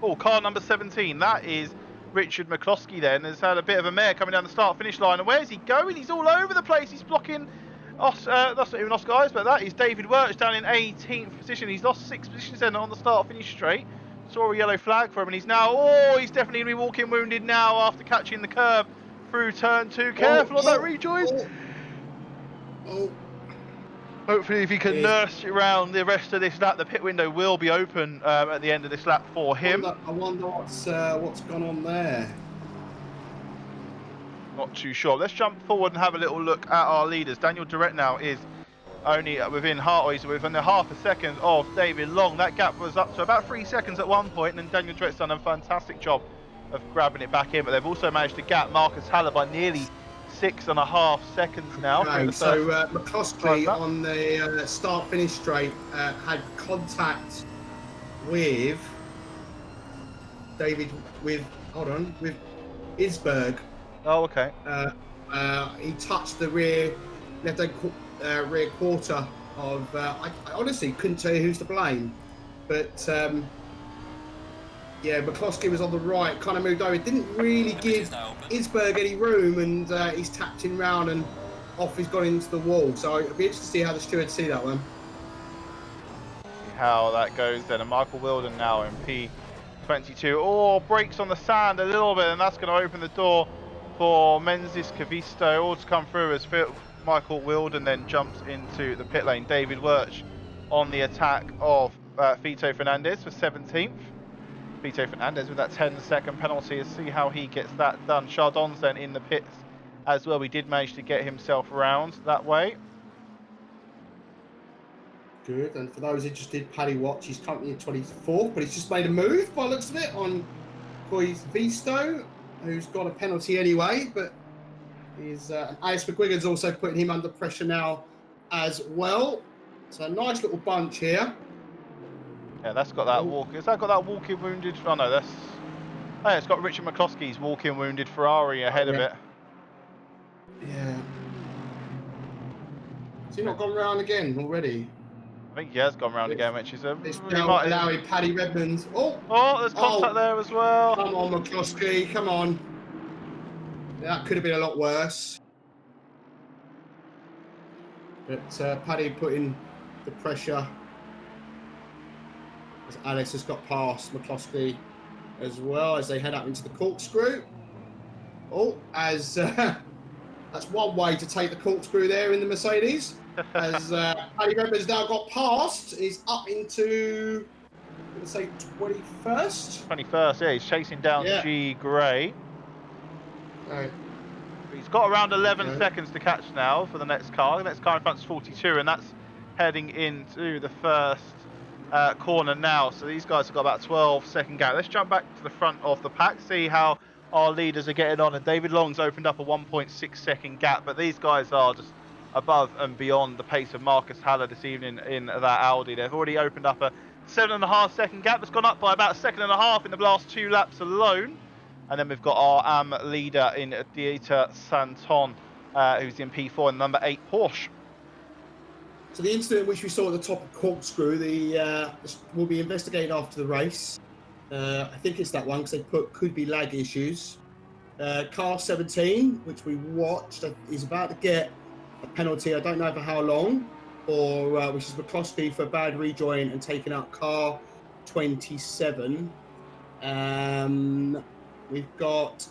Oh, car number 17. That is Richard McCloskey then. Has had a bit of a mare coming down the start-finish line. And where's he going? He's all over the place. He's blocking that's not even Oscar Eyes, but that is David Wirtz down in 18th position. He's lost 6 positions then on the start-finish straight. Saw a yellow flag for him, and he's definitely going to be walking wounded now after catching the curb through turn 2. Careful on that rejoin. Oh. Hopefully, if he can nurse it around the rest of this lap, the pit window will be open at the end of this lap for him. I wonder what's gone on there. Not too sure. Let's jump forward and have a little look at our leaders. Daniel Durrett now is only within a half a second of David Long. That gap was up to about 3 seconds at one point, and then Daniel Durrett's done a fantastic job of grabbing it back in. But they've also managed to gap Marcus Haller by nearly 6.5 seconds now. Okay, so McCloskey on the start-finish straight had contact with with Isberg. Oh, okay. He touched the rear quarter of. I honestly couldn't tell you who's to blame, but yeah, McCloskey was on the right, kind of moved over. Didn't really give Isberg any room, and he's tapped him round and off. He's gone into the wall. So it'll be interesting to see how the stewards see that one. See how that goes then. And Michael Wilden now in P22. Oh, brakes on the sand a little bit, and that's going to open the door for Menzies Cavisto all to come through as Michael Wilden then jumps into the pit lane. David Wirtz on the attack of Fito Fernandez for 17th. Fito Fernandez with that 10-second penalty. Let's see how he gets that done. Chardon's then in the pits as well. He did manage to get himself around that way. Good. And for those interested, Paddy Watch, he's currently in 24th, but he's just made a move by the looks of it on Coy's Visto, who's got a penalty anyway, but he's Alex McGuigan's also putting him under pressure now as well. So a nice little bunch here. Yeah, that's got that walk. Has that got that walking wounded? Oh no, that's. Oh, yeah, it's got Richard McCloskey's walking wounded Ferrari ahead of it. Yeah. Has he not gone round again already? I think he has gone round again, which is a. It's now allowing Paddy Redmond. Oh, there's contact there as well. Come on, McCloskey, come on. That could have been a lot worse. But Paddy putting the pressure. As Alex has got past McCloskey as well as they head up into the corkscrew. That's one way to take the corkscrew there in the Mercedes. As Paddy Redmond's now got past, he's up into, let's say, 21st. 21st, yeah, he's chasing down G Gray. Right. He's got around 11 seconds to catch now for the next car. The next car in front is 42, and that's heading into the first corner now. So these guys have got about 12-second gap. Let's jump back to the front of the pack, see how our leaders are getting on. And David Long's opened up a 1.6-second gap, but these guys are just above and beyond the pace of Marcus Haller this evening in that Audi. They've already opened up a 7.5-second gap. It's gone up by about 1.5 seconds in the last 2 laps alone. And then we've got our leader in Dieter Santon, who's in P4 in number 8 Porsche. So the incident which we saw at the top of Corkscrew, will be investigated after the race. I think it's that one because they could be lag issues. Car 17, which we watched, is about to get a penalty. I don't know for how long, or which is McCloskey for bad rejoin and taking out car 27. We've got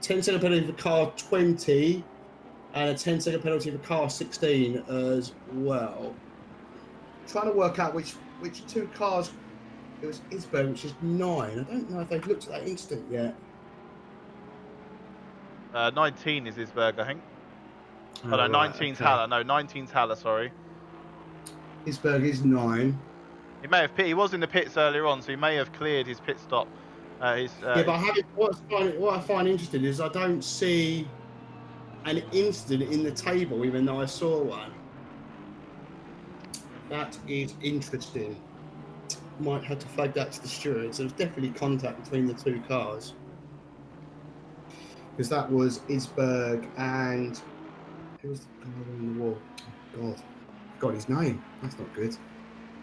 10-second penalty for car 20 and a 10-second penalty for car 16 as well. Trying to work out which 2 cars. It was Isberg, which is 9. I don't know if they've looked at that incident yet. 19 is Isberg, I think. Oh, no, 19's Haller. No, 19's Haller, sorry. Isberg is 9. He may have he was in the pits earlier on, so he may have cleared his pit stop. Yeah, but what I find interesting is I don't see an incident in the table, even though I saw one. That is interesting. Might have to flag that to the stewards. There was definitely contact between the two cars. Because that was Isberg and who was the guy on the wall? Oh, God. Got his name. That's not good.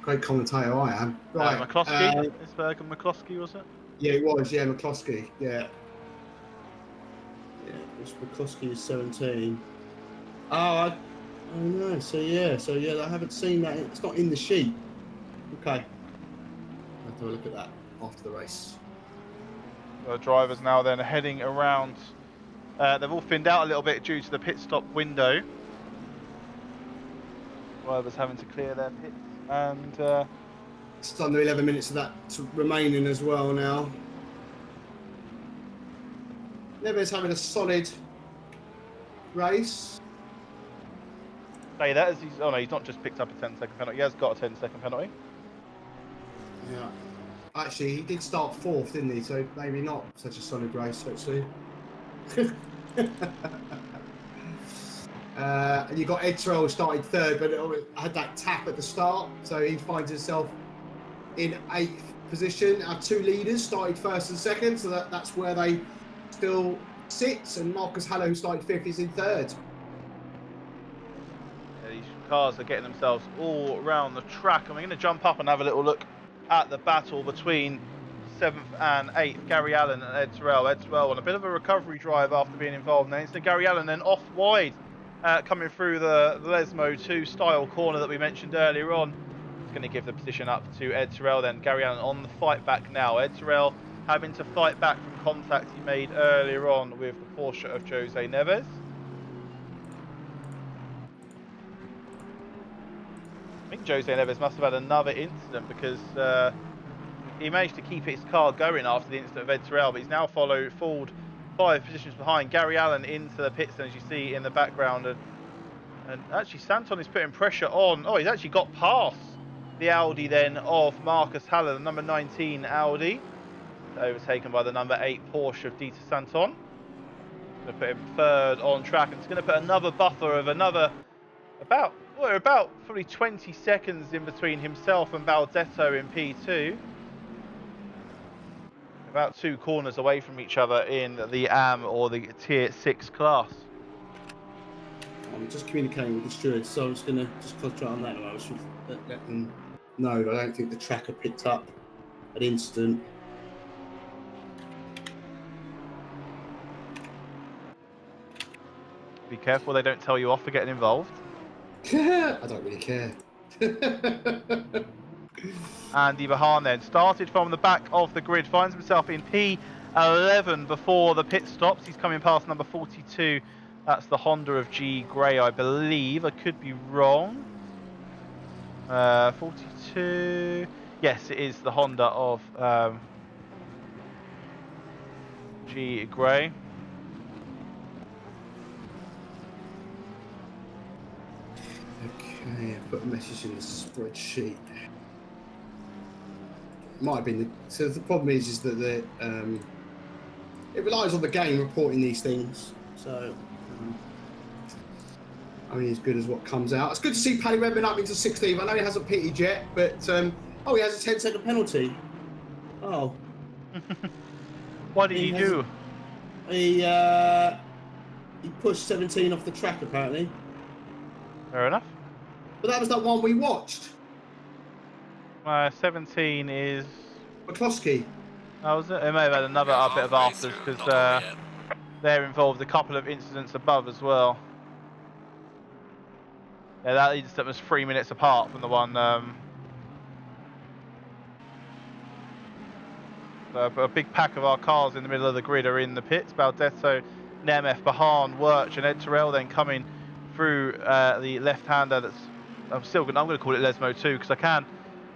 Great commentator I am. Right. McCloskey, Isberg and McCloskey, was it? Yeah, it was. Yeah, McCloskey. Yeah. Yeah, it was McCloskey is 17. Oh no. So yeah, I haven't seen that. It's not in the sheet. Okay. I'll have to have a look at that after the race. The drivers now then heading around. They've all thinned out a little bit due to the pit stop window. Drivers having to clear their pits, and it's under 11 minutes of that remaining as well now. Neves having a solid race. Say that as he's not just picked up a 10-second penalty. He has got a 10-second penalty. Yeah. Actually, he did start fourth, didn't he? So maybe not such a solid race, actually. And you got Ed Terrell started third, but it had that tap at the start, so he finds himself in 8th position. Our two leaders started first and second, so that's where they still sit. And Marcus Hallow, who started 5th, is in 3rd. Yeah, these cars are getting themselves all around the track, and we're going to jump up and have a little look at the battle between 7th and 8th, Gary Allen and Ed Terrell. Ed Terrell on a bit of a recovery drive after being involved. Then it's Gary Allen then off wide, coming through the Lesmo 2 style corner that we mentioned earlier on. It's going to give the position up to Ed Terrell then. Gary Allen on the fight back now. Ed Terrell having to fight back from contact he made earlier on with the Porsche of Jose Neves. I think Jose Neves must have had another incident because he managed to keep his car going after the incident of Ed Terrell, but he's now fallen 5 positions behind. Gary Allen into the pits, as you see in the background, and actually Santon is putting pressure on. Oh, he's actually got past the Audi then of Marcus Haller, the number 19 Audi, overtaken by the number 8 Porsche of Dieter Santon. Going to put him 3rd on track, and it's going to put another buffer of about probably 20 seconds in between himself and Baldetto in P2. About 2 corners away from each other in the AM or the Tier 6 class. I'm just communicating with the stewards, so I'm just going to concentrate on that. I was let them know. I don't think the tracker picked up an incident. Be careful they don't tell you off for getting involved. I don't really care. Andy Bahan then started from the back of the grid, finds himself in P11 before the pit stops. He's coming past number 42. That's the Honda of G Gray, I believe. I could be wrong. 42. Yes, it is the Honda of G Gray. Okay, I put a message in the spreadsheet. Might have been so the problem is that it relies on the game reporting these things. So only as good as what comes out. It's good to see Paddy Redmond up into 16th. I know he hasn't pitted yet, but he has a 10-second penalty. Oh. What did he do? He pushed 17 off the track apparently. Fair enough. But that was that one we watched. 17 is McCloskey. Oh, was it? They may have had another bit of afters because they're involved a couple of incidents above as well. Yeah, that incident was 3 minutes apart from the one. A big pack of our cars in the middle of the grid are in the pits. Baldetto, Nemeth, Bahan, Wirch, and Ed Terrell then coming through the left-hander. That's I'm going to call it Lesmo 2 because I can.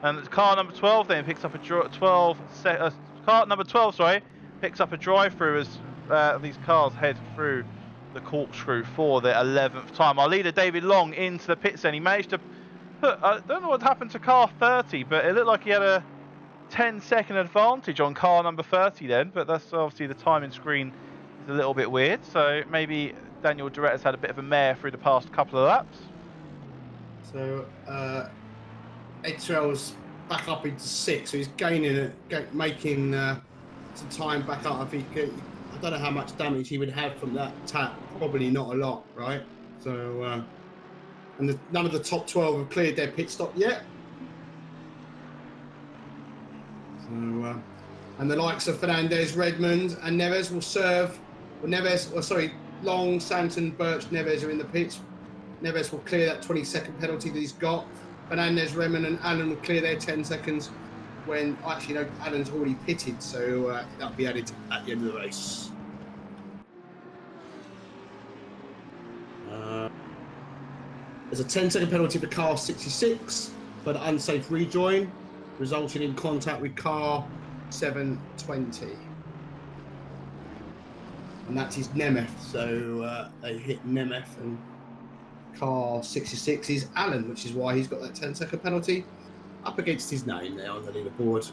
And car number 12 then picks up a car number 12, sorry, picks up a drive-through as these cars head through the corkscrew for the 11th time. Our leader David Long into the pits, and he managed to I don't know what happened to car 30, but it looked like he had a 10-second advantage on car number 30 then, but that's obviously the timing screen is a little bit weird, so maybe Daniel Duret's had a bit of a mare through the past couple of laps. So Ed Terrell's back up into 6, so he's gaining making some time back up. If he could, I don't know how much damage he would have from that tap. Probably not a lot, right? So and none of the top 12 have cleared their pit stop yet. So and the likes of Fernandez, Redmond, and Neves will serve. Long, Santon, Birch, Neves are in the pits. Neves will clear that 20-second penalty that he's got. Fernandez, Redmond, and Allen will clear their 10 seconds when, actually, no, Allen's already pitted, so that'll be added at the end of the race. There's a 10-second penalty for car 66 for the unsafe rejoin, resulting in contact with car 720. And that is Nemeth, so they hit Nemeth, and car 66 is Allen, which is why he's got that 10-second penalty up against his name there on the leaderboard.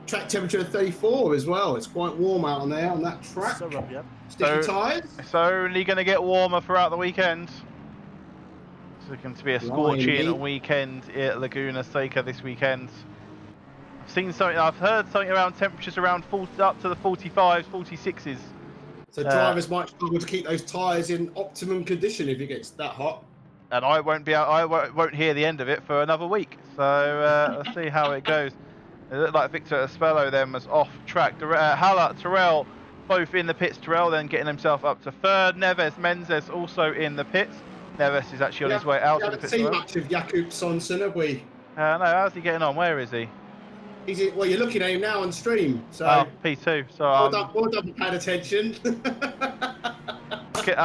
Track temperature 34 as well. It's quite warm out on there on that track. So, Rob, yeah. Sticky tyres. It's only going to get warmer throughout the weekend. It's looking to be a scorching weekend at Laguna Seca this weekend. I've heard something around temperatures around 40, up to the 45s, 46s. So drivers might struggle to keep those tyres in optimum condition if it gets that hot. And I won't hear the end of it for another week. So let's see how it goes. It looked like Victor Espello then was off track. Haller, Terrell, both in the pits. Terrell then getting himself up to third. Neves, Menzies also in the pits. Neves is actually on his way out of the pits. We haven't seen much of Jakub Sonson, have we? No, how's he getting on? Where is he? Well, you're looking at him now on stream. So P2. So well done, paying attention. Okay,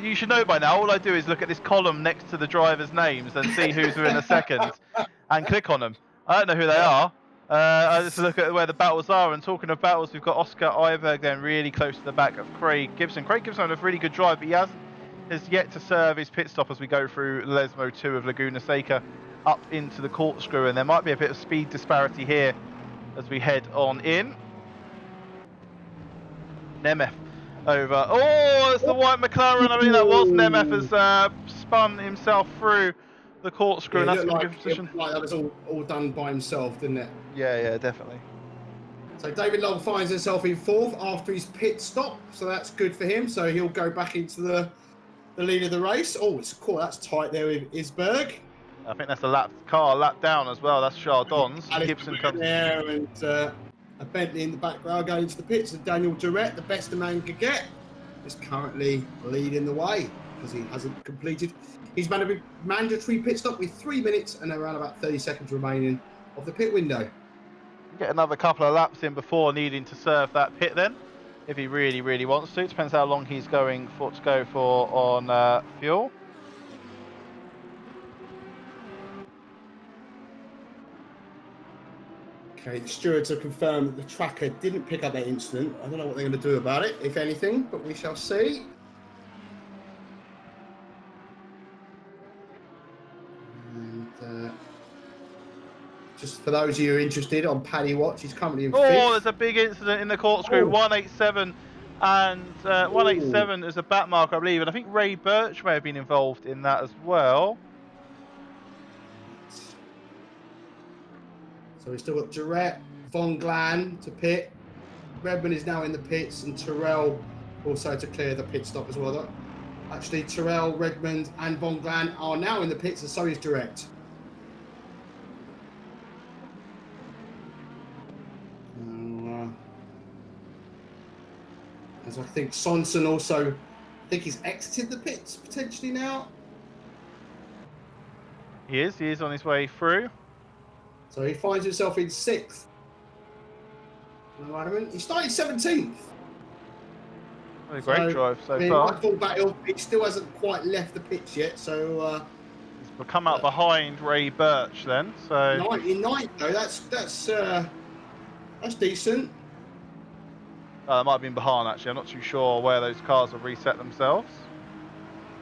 you should know by now. All I do is look at this column next to the drivers' names and see who's within a second, and click on them. I don't know who they are. I just look at where the battles are. And talking of battles, we've got Oscar Iberg then really close to the back of Craig Gibson. Craig Gibson had a really good drive, but he has yet to serve his pit stop as we go through Lesmo 2 of Laguna Seca up into the corkscrew, and there might be a bit of speed disparity here as we head on in. Nemeth over. Oh, it's the white McLaren. I mean, that was Nemeth has spun himself through the corkscrew, and that's in a good position. Like that was all done by himself, didn't it? Yeah, definitely. So David Long finds himself in 4th after his pit stop, so that's good for him. So he'll go back into the lead of the race. Oh, it's cool. That's tight there with Isberg. I think that's a lap down as well. That's Chardon's. Gibson comes there, and a Bentley in the background going into the pits. And Daniel Duret, the best a man could get, is currently leading the way because he hasn't completed his mandatory pit stop with 3 minutes and around about 30 seconds remaining of the pit window. Get another couple of laps in before needing to serve that pit then, if he really wants to. It depends how long he's going for to go for on fuel. Okay, the stewards have confirmed that the tracker didn't pick up that incident. I don't know what they're going to do about it, if anything, but we shall see. And just for those of you who are interested, on Paddy Watch, he's currently in 5th. Oh, there's a big incident in the corkscrew. 187, and 187 is a back marker, I believe, and I think Ray Birch may have been involved in that as well. So we've still got Duret, Von Glan to pit. Redmond is now in the pits, and Terrell also to clear the pit stop as well. Actually, Terrell, Redmond, and Von Glan are now in the pits, and so is Duret. As I think Sonson also, he's exited the pits potentially now. He is on his way through. So he finds himself in 6th. He started 17th. A great drive so far. I thought that he still hasn't quite left the pitch yet, so he's come out behind Ray Birch then. So 99 though, that's decent. That might have been behind actually. I'm not too sure where those cars have reset themselves.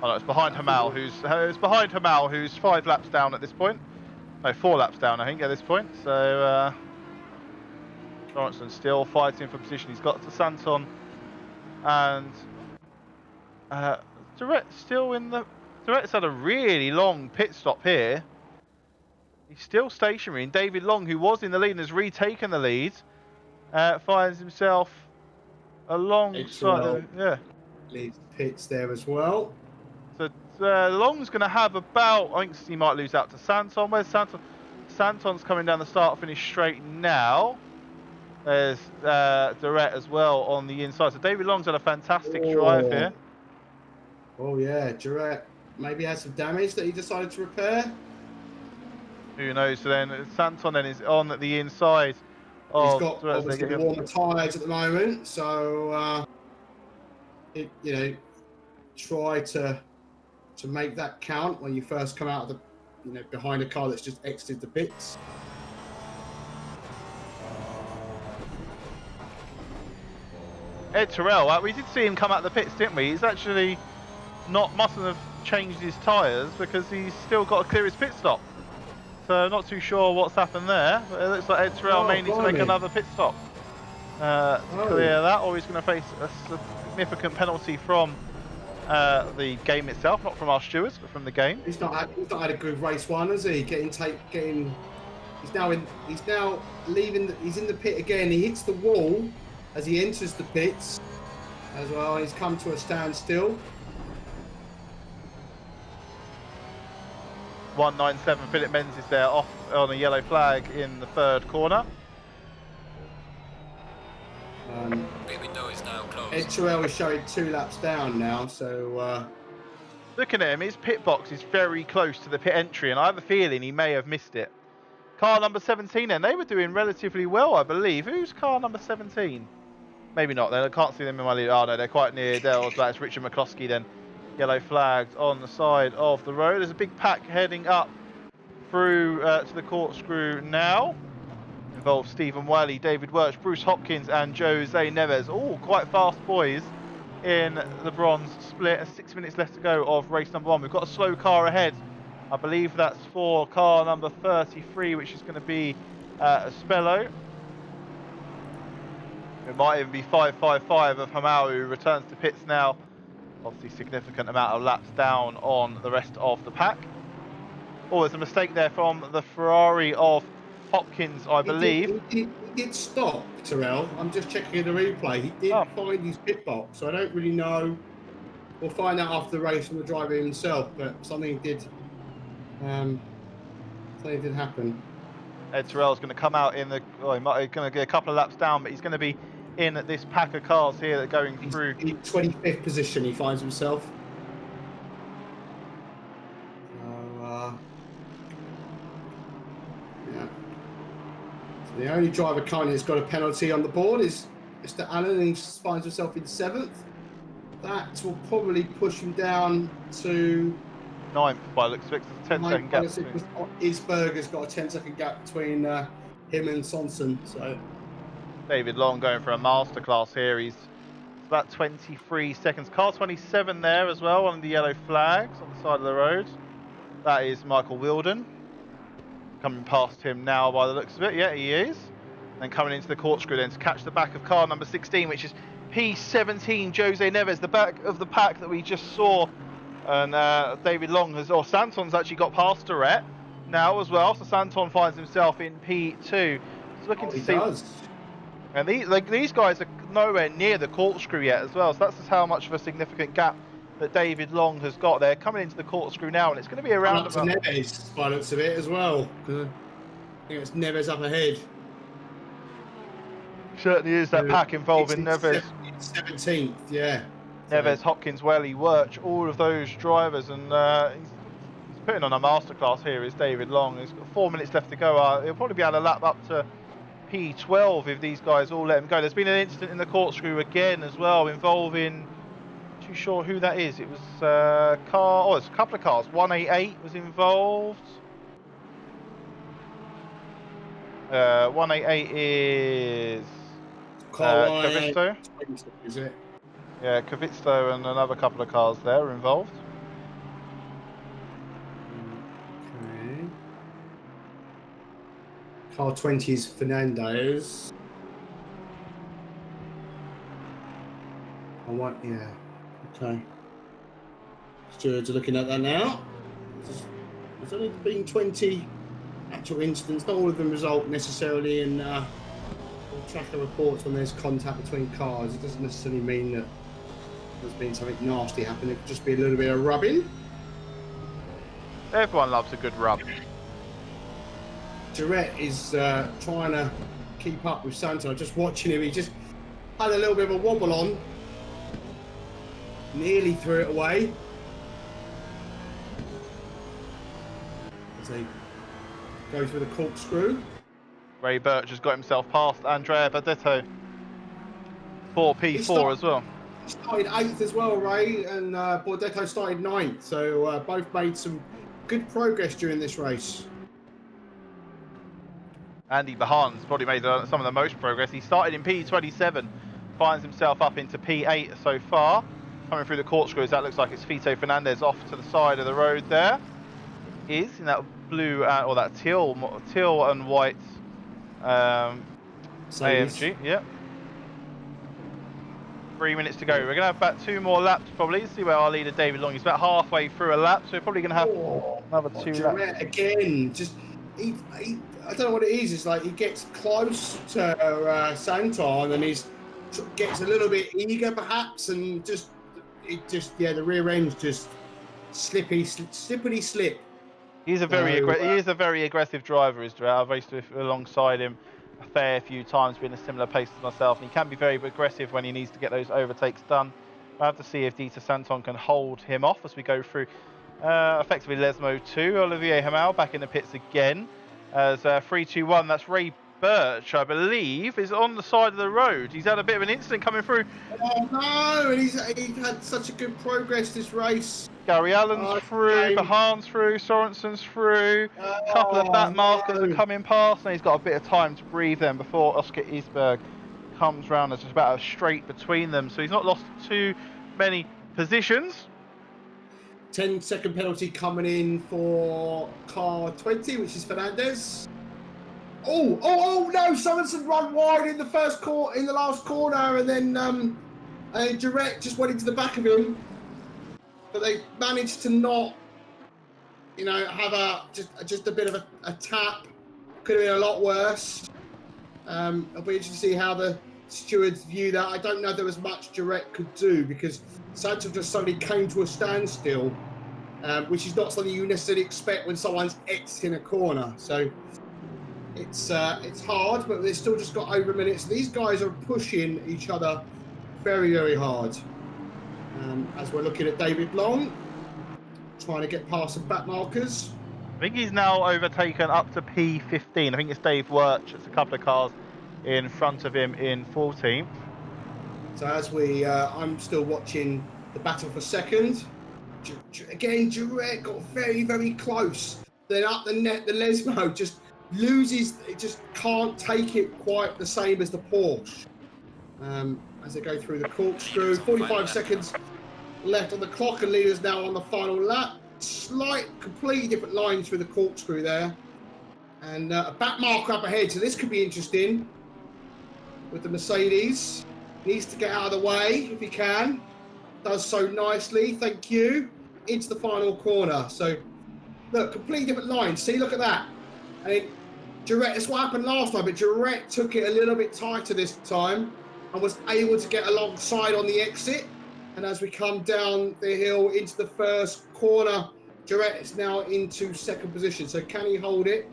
Oh no, it's behind I think Hamal, who's 5 laps down at this point. No, 4 laps down, I think, at this point. So Lawrenson still fighting for position. He's got to Santon and Durrett still in the. Durrett's had a really long pit stop here. He's still stationary, and David Long, who was in the lead and has retaken the lead, finds himself alongside. Yeah. Leads pits there as well. So Long's going to have about. I think he might lose out to Santon. Where's Santon? Santon's coming down the start finish straight now. There's Durrett as well on the inside. So David Long's had a fantastic drive here. Oh yeah, Durrett maybe has some damage that he decided to repair. Who knows? So then Santon then is on the inside. He's got obviously the warmer tyres at the moment, so try to make that count when you first come out of the behind a car that's just exited the pits. Ed Terrell, we did see him come out of the pits, didn't we? He's actually mustn't have changed his tyres because he's still got to clear his pit stop. So not too sure what's happened there, but it looks like Ed Terrell may need to make another pit stop to clear that, or he's going to face a significant penalty from the game itself, not from our stewards, but from the game. He's not had a good race one, has he? He's now leaving. He's in the pit again. He hits the wall as he enters the pits as well. He's come to a standstill. 197 Philip Menzies there off on a yellow flag in the third corner. Pit window is now closed. Ed Terrell is showing 2 laps down now, so looking at him, his pit box is very close to the pit entry, and I have a feeling he may have missed it. Car number 17, and they were doing relatively well, I believe. Who's car number 17? Maybe not. Then I can't see them in my lead. Oh no, they're quite near Dale's. That's Richard McCloskey then. Yellow flagged on the side of the road. There's a big pack heading up through to the corkscrew now. Involves Stephen Wiley, David Wirch, Bruce Hopkins and Jose Neves. All quite fast boys in the bronze split. 6 minutes left to go of race number 1. We've got a slow car ahead. I believe that's for car number 33, which is going to be Spello. It might even be 555 of Hamal, who returns to pits now. Obviously significant amount of laps down on the rest of the pack. Oh, there's a mistake there from the Ferrari of Hopkins, I believe. He did stop, Terrell. I'm just checking the replay. He did find his pit box, so I don't really know. We'll find out after the race from the driver himself, but something did happen. Ed Terrell's going to come out in the. Oh, he's going to get a couple of laps down, but he's going to be in this pack of cars here that are going through. In 25th position, he finds himself. Yeah. So the only driver currently that's got a penalty on the board is Mr. Allen, and he finds himself in 7th. That will probably push him down to 9th by looks of it. 10-second gap. Isberger's got a 10-second gap between him and Sonson. So David Long going for a masterclass here. He's about 23 seconds. Car 27 there as well on the yellow flags on the side of the road. That is Michael Wilden. Coming past him now by the looks of it. Yeah, he is. And coming into the corkscrew then to catch the back of car number 16, which is P17 Jose Neves, the back of the pack that we just saw. And David Long Santon's actually got past Durrett now as well. So Santon finds himself in P2. He's looking to see. Does. And these guys are nowhere near the corkscrew yet as well. So that's just how much of a significant gap that David Long has got there. Coming into the corkscrew now, and it's going to be around up to Neves by the looks of it as well. I think it's Neves up ahead. Certainly is that pack involving Neves. 17th, yeah. Neves, Hopkins, Welly, Wirch, all of those drivers, and he's putting on a masterclass here. Is David Long? He's got 4 minutes left to go. He'll probably be able to lap up to P12 if these guys all let him go. There's been an incident in the corkscrew again as well involving. Not too sure who that is. It was a car. Oh, it's a couple of cars. 188 was involved. 188 is Kavisto. Is it? Yeah, Kavisto and another couple of cars there are involved. Car 20 is Fernandez. Yeah. Okay. Stewards are looking at that now. There's only been 20 actual incidents. Not all of them result necessarily in tracker reports when there's contact between cars. It doesn't necessarily mean that there's been something nasty happen. It could just be a little bit of rubbing. Everyone loves a good rub. Durrett is trying to keep up with Santo. Just watching him, he just had a little bit of a wobble on. Nearly threw it away. As they go through the corkscrew. Ray Birch has got himself past Andrea Badetto for P4 as well. He started 8th as well, Ray, and Bordetto started 9th. So both made some good progress during this race. Andy Bahan's probably made some of the most progress. He started in P27, finds himself up into P8 so far. Coming through the corkscrews, that looks like it's Fito Fernandez off to the side of the road there. Is in that blue or that teal and white AMG. Yep. 3 minutes to go. We're going to have about 2 more laps probably. See where our leader David Long is. About halfway through a lap, so we're probably going to have another 2 laps. Again, just he, I don't know what it is. It's like he gets close to Santon and he gets a little bit eager perhaps, and the rear end's just slippity slip. He's a very aggressive driver, is Durrett. I've raced alongside him a fair few times, been a similar pace to myself, and he can be very aggressive when he needs to get those overtakes done. We'll have to see if Dieter Santon can hold him off as we go through effectively Lesmo 2. Olivier Hamal back in the pits again as 3-2-1. That's Ray Birch, I believe, is on the side of the road. He's had a bit of an incident coming through. Oh no, and he's had such a good progress this race. Gary Allen's through, Bahan's through, Sorensen's through. A couple of back markers are coming past, and he's got a bit of time to breathe then before Oscar Isberg comes round. There's just about a straight between them, so he's not lost too many positions. 10-second penalty coming in for car 20, which is Fernandez. Oh no! Sorensen run wide in the last corner, and then Durrett just went into the back of him. But they managed to not, have just a bit of a tap. Could have been a lot worse. It'll be interesting to see how the stewards view that. I don't know if there was much Durrett could do because Santos just suddenly came to a standstill, which is not something you necessarily expect when someone's exiting a corner. So it's hard, but they've still just got over a minute. So these guys are pushing each other very, very hard. As we're looking at David Long, trying to get past some back markers. I think he's now overtaken up to P15. I think it's Dave Wirch. It's a couple of cars in front of him in 14th. So as I'm still watching the battle for second. Again, Durrett got very, very close. Then up the net, the Lesmo just loses. It just can't take it quite the same as the Porsche. As they go through the corkscrew, 45 seconds left on the clock, and leaders now on the final lap. Completely different lines through the corkscrew there, and a back marker up ahead. So this could be interesting with the Mercedes. Needs to get out of the way if he can. Does so nicely, thank you. Into the final corner. So look, completely different lines. See, look at that. And Durrett, that's what happened last time, but Durrett took it a little bit tighter this time and was able to get alongside on the exit. And as we come down the hill into the first corner, Durrett is now into second position. So can he hold it?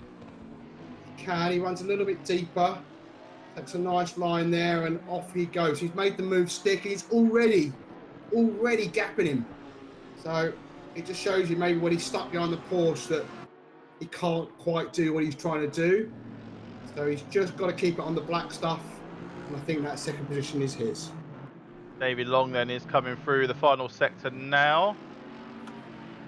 He can. He runs a little bit deeper. Takes a nice line there, and off he goes. He's made the move stick. He's already gapping him. So it just shows you maybe when he's stuck behind the Porsche that he can't quite do what he's trying to do. So he's just got to keep it on the black stuff. And I think that second position is his. David Long then is coming through the final sector now.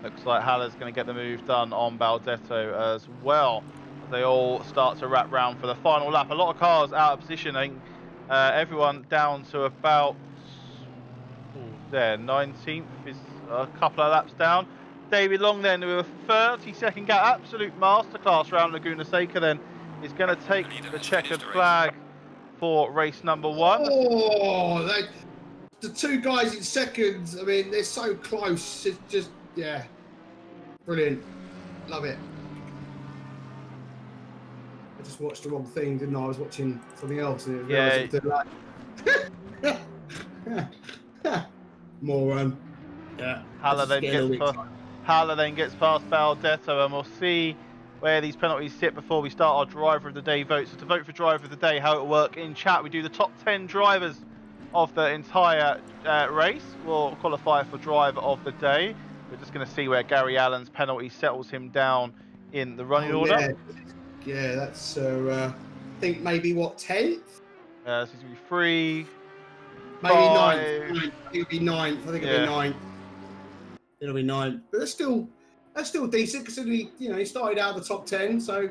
Looks like Haller's going to get the move done on Baldetto as well. As they all start to wrap round for the final lap. A lot of cars out of position. I think everyone down to about 19th is a couple of laps down. David Long then with a 30-second gap. Absolute masterclass around Laguna Seca then is going to take leader the has checkered finished the race. flag for race number 1. Oh, the two guys in seconds. I mean, they're so close. It's just, yeah, brilliant. Love it. I just watched the wrong thing, didn't I? I was watching something else and realised it was like moron. Yeah. Haller then gets past Baldetto, and we'll see where these penalties sit before we start our driver of the day vote. So to vote for driver of the day, how it will work in chat, we do the top 10 drivers of the entire race. We'll qualify for driver of the day. We're just going to see where Gary Allen's penalty settles him down in the running order. Yeah, that's I think maybe what 10th? So he's going to be 3, maybe 5. 9th. It'll be 9th. I think it'll be 9th. It'll be 9th, but that's still decent considering he started out of the top 10. So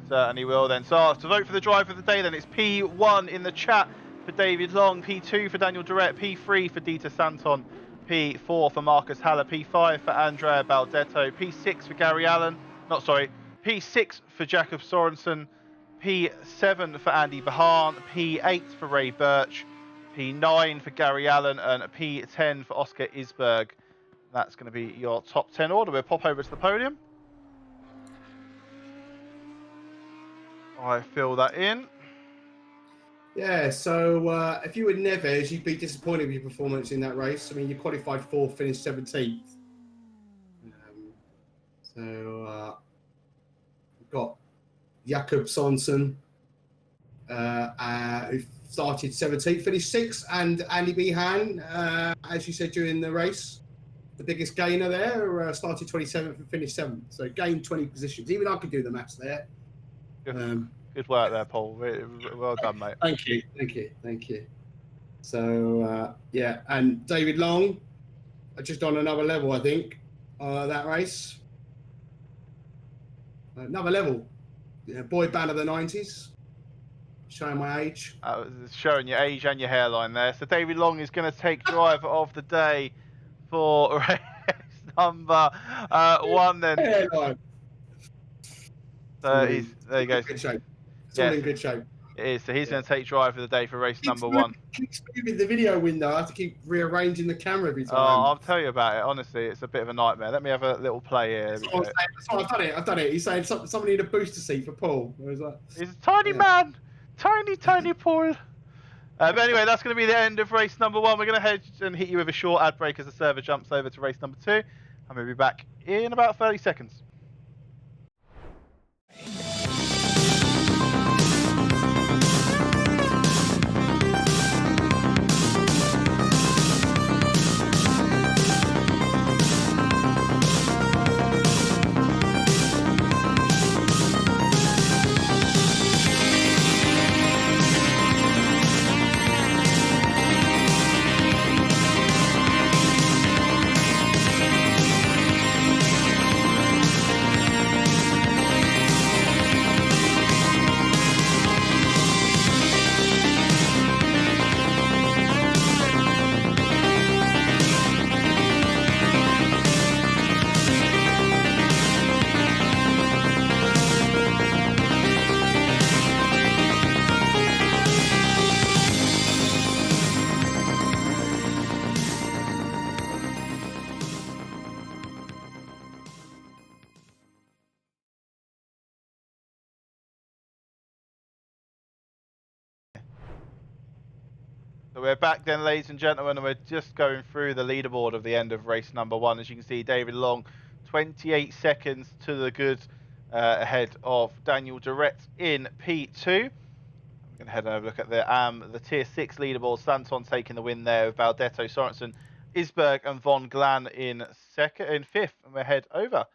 certainly will then. So to vote for the driver of the day, then it's P1 in the chat for David Long, P2 for Daniel Durrett, P3 for Dieter Santon, P4 for Marcus Haller, P5 for Andrea Baldetto, P6 for Gary Allen. P6 for Jakob Sorensen, P7 for Andy Bahan, P8 for Ray Birch, P9 for Gary Allen, and P10 for Oscar Isberg. That's going to be your top 10 order. We'll pop over to the podium. I fill that in. Yeah, so if you were Neves, you'd be disappointed with your performance in that race. I mean, you qualified 4th, finished 17th. We've got Jakob Sorensen, who started 17th, finished 6th, and Andy Behan, as you said during the race, the biggest gainer there, started 27th and finished 7th. So gained 20 positions. Even I could do the maths there. Good work there, Paul. Well done, mate. Thank you. So, yeah, and David Long, just on another level, I think, that race. Another level. Yeah, boy band of the 90s. Showing my age. Showing your age and your hairline there. So David Long is going to take driver of the day for race number 1 then. Hairline. There you go. Good shape. It's all in good shape. It is. So he's going to take driver of the day for race number 1. Keeps moving the video window. I have to keep rearranging the camera every time. Oh, I'll tell you about it. Honestly, it's a bit of a nightmare. Let me have a little play here. I've done it. He's saying somebody need a booster seat for Paul. He's a tiny man. Tiny Paul. But anyway, that's going to be the end of race number 1. We're going to head and hit you with a short ad break as the server jumps over to race number 2. And we'll be back in about 30 seconds. So we're back then, ladies and gentlemen, and we're just going through the leaderboard of the end of race number 1. As you can see, David Long, 28 seconds to the good, ahead of Daniel Durrett in P2. We're going to head and have a look at the Tier 6 leaderboard. Santon taking the win there with Baldetto, Sorensen, Isberg and Von Glan in 5th. And we'll head over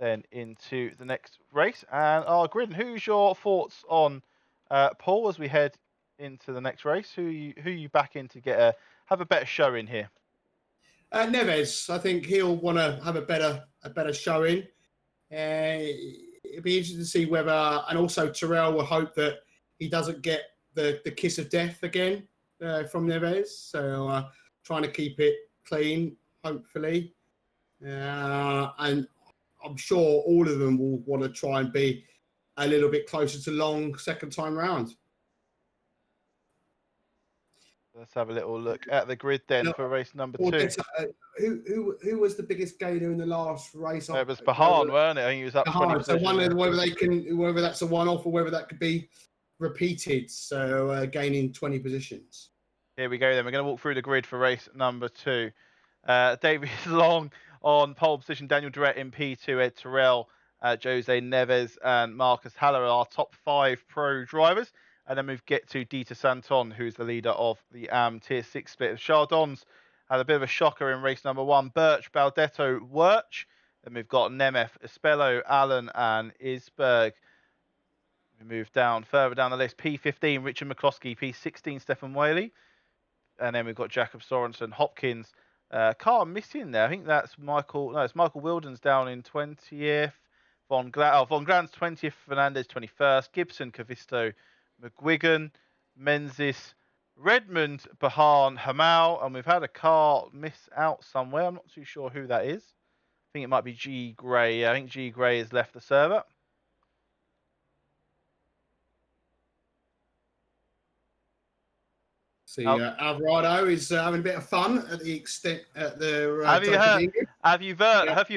then into the next race. And our grid, who's your thoughts on Paul as we head into the next race? Who you back in to have a better showing here? Neves, I think he'll want to have a better showing. It'd be interesting to see whether, and also Terrell will hope that he doesn't get the kiss of death again from Neves. So trying to keep it clean, hopefully. And I'm sure all of them will want to try and be a little bit closer to Long second time round. Let's have a little look at the grid then for race number 2. Who was the biggest gainer in the last race? It was Bahan, weren't it? I think he was up 20 positions. So whether that's a one-off or whether that could be repeated. So gaining 20 positions. Here we go then. We're going to walk through the grid for race number 2. David Long on pole position. Daniel Durrett in P2. Ed Terrell, Jose Neves and Marcus Haller are our top 5 pro drivers. And then we get to Dieter Santon, who's the leader of the Tier 6 split. Chardons had a bit of a shocker in race number 1. Birch, Baldetto, Wirch. Then we've got Nemeth, Espello, Allen and Isberg. We move down further down the list. P15, Richard McCloskey. P16, Stefan Whaley. And then we've got Jacob Sorensen, Hopkins. Car missing there. I think that's Michael. No, it's Michael Wilden's down in 20th. Von Glan's 20th. Fernandez 21st. Gibson, Cavisto, McGuigan, Menzies, Redmond, Bahan, Hamal. And we've had a car miss out somewhere. I'm not too sure who that is. I think it might be G. Gray. I think G. Gray has left the server. See, Alvarado is having a bit of fun at the extent at the. Have you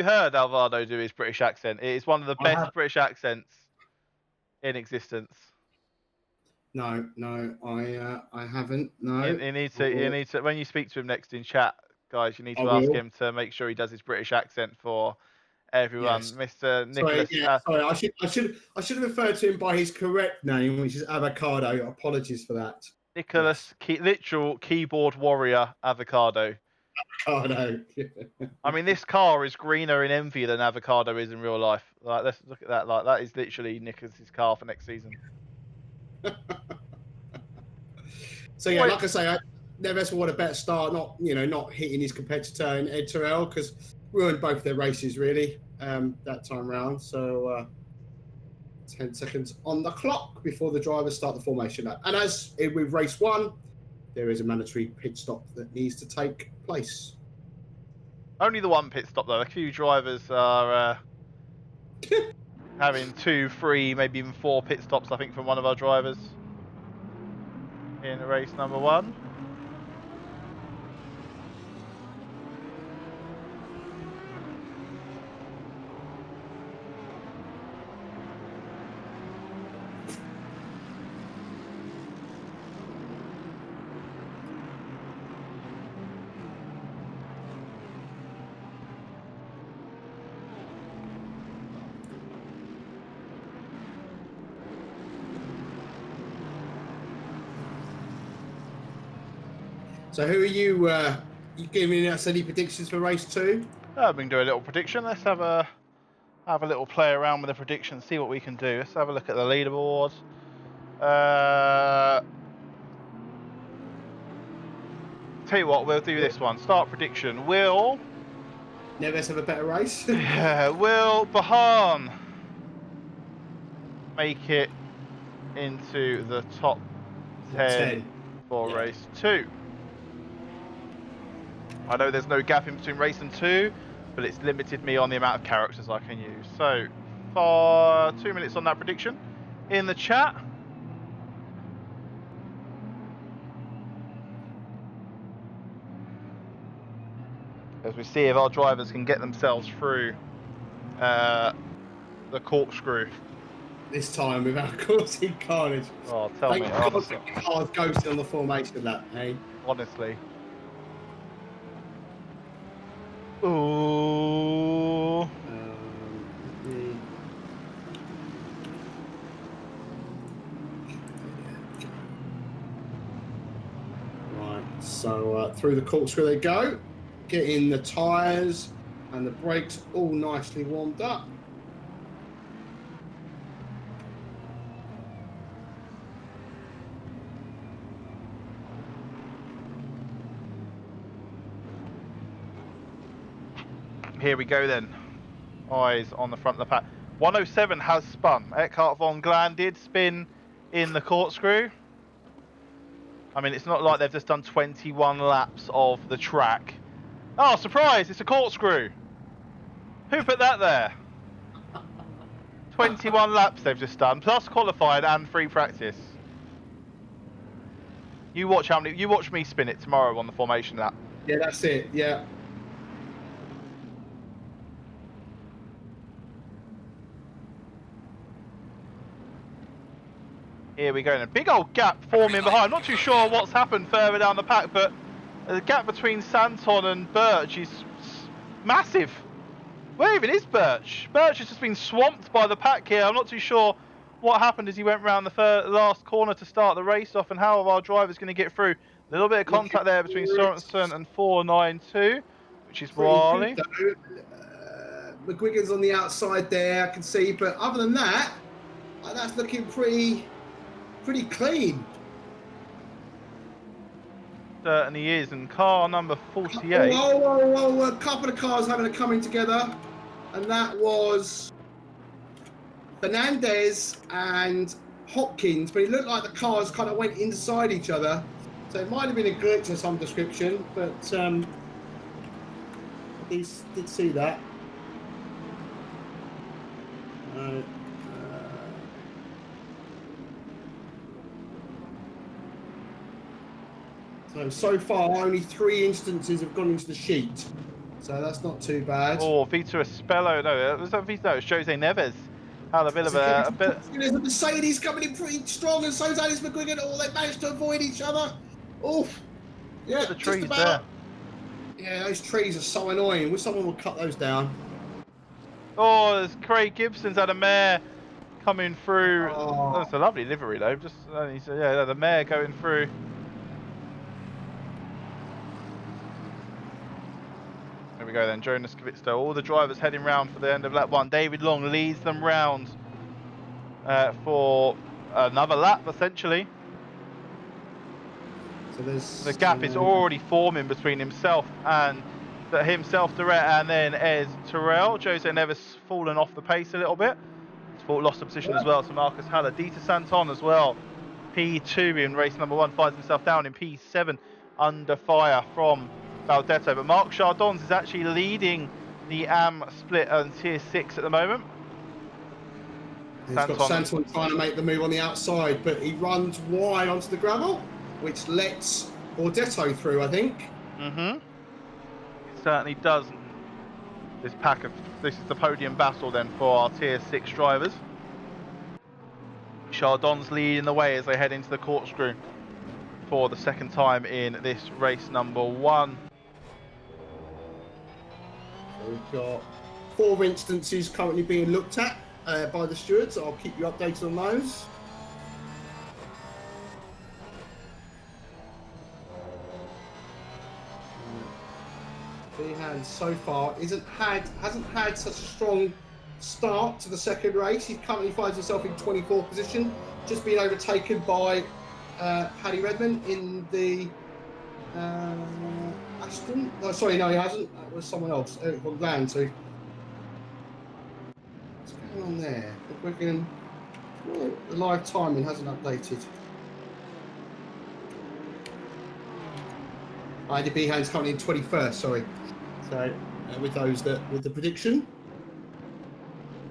heard Alvarado do his British accent? It is one of the best British accents in existence. No, I haven't. No. You need to when you speak to him next in chat, guys. You need to ask him to make sure he does his British accent for everyone. Yes. Mr. Nicholas. Sorry, I should have referred to him by his correct name, which is Avocado. Apologies for that. Nicholas, literal keyboard warrior, Avocado. Avocado. I mean, this car is greener in envy than Avocado is in real life. Like, let's look at that. Like, that is literally Nicholas's car for next season. So yeah, like I say, Neves will want a better start. Not hitting his competitor in Ed Terrell, because ruined both their races really that time round. So 10 seconds on the clock before the drivers start the formation lap. And as with race 1, there is a mandatory pit stop that needs to take place. Only the one pit stop though. A few drivers are having 2, 3, maybe even 4 pit stops, I think, from one of our drivers in race number 1. So who are you giving us any predictions for race 2? We can do a little prediction. Let's have a little play around with the predictions, see what we can do. Let's have a look at the leaderboard. Tell you what, we'll do this one. Start prediction. Will Neves have a better race? Yeah, will Bahan make it into the top 10 for race 2? I know there's no gap in between race and 2, but it's limited me on the amount of characters I can use. So, for 2 minutes on that prediction in the chat. As we see if our drivers can get themselves through the corkscrew. This time without causing carnage. Oh, tell me. Cars ghosted on the formation lap, hey? Honestly. Ooh. Right, so through the corkscrew they go. Getting the tyres and the brakes all nicely warmed up. Here we go then. Eyes on the front of the pack. 107 has spun. Eckhart von Glan did spin in the corkscrew. I mean, it's not like they've just done 21 laps of the track. Oh, surprise! It's a corkscrew. Who put that there? 21 laps they've just done, plus qualified and free practice. You watch how many. You watch me spin it tomorrow on the formation lap. Yeah, that's it. Yeah. Here we go. And a big old gap forming behind. I'm not too sure what's happened further down the pack, but the gap between Santon and Birch is massive. Where even is Birch? Birch has just been swamped by the pack here. I'm not too sure what happened as he went round the last corner to start the race off, and how our driver's going to get through. A little bit of contact there between Sorensen and 492, which is Wally. McGuigan's on the outside there, I can see, but other than that, that's looking pretty clean. Certainly is, and car number 48. Oh, a couple of cars having a coming together, and that was Fernandez and Hopkins, but it looked like the cars kind of went inside each other, so it might have been a glitch of some description, but I did see that. So far, only 3 instances have gone into the sheet, so that's not too bad. Oh, Vitor Espello, no, it was Vitor, it's Jose Neves. Had a bit of a bit. There's a Mercedes coming in pretty strong, and so's Alice McGuigan. Oh, they managed to avoid each other. Oh, yeah, the trees just there. Yeah, those trees are so annoying. Wish someone would cut those down. Oh, there's Craig Gibson's had a mare coming through. Oh. That's a lovely livery though. Just yeah, the mare going through. There we go then, Jonas Kvitsto. All the drivers heading round for the end of lap 1. David Long leads them round for another lap, essentially. So the gap is already forming between himself and Direct, and then Ed Terrell. Jose Neves fallen off the pace a little bit. He's lost the position as well to Marcus Haller. Dieter Santon as well. P2 in race number 1 finds himself down in P7 under fire from Baldetto, but Marc Chardons is actually leading the AM split on tier 6 at the moment. He's got Santon trying to make the move on the outside, but he runs wide onto the gravel, which lets Baldetto through, I think. It certainly does. This is the podium battle then for our tier 6 drivers. Chardons leading the way as they head into the corkscrew for the second time in this race number 1. We've got 4 instances currently being looked at by the stewards. I'll keep you updated on those. Behan so far hasn't had such a strong start to the second race. He currently finds himself in 24th position, just being overtaken by Paddy Redmond in the Aston. Oh, sorry, no, he hasn't. That was someone else. Eric Von Glan. So what's going on there? The live timing hasn't updated. Andy Behan's currently in 21st. Sorry. So with the prediction,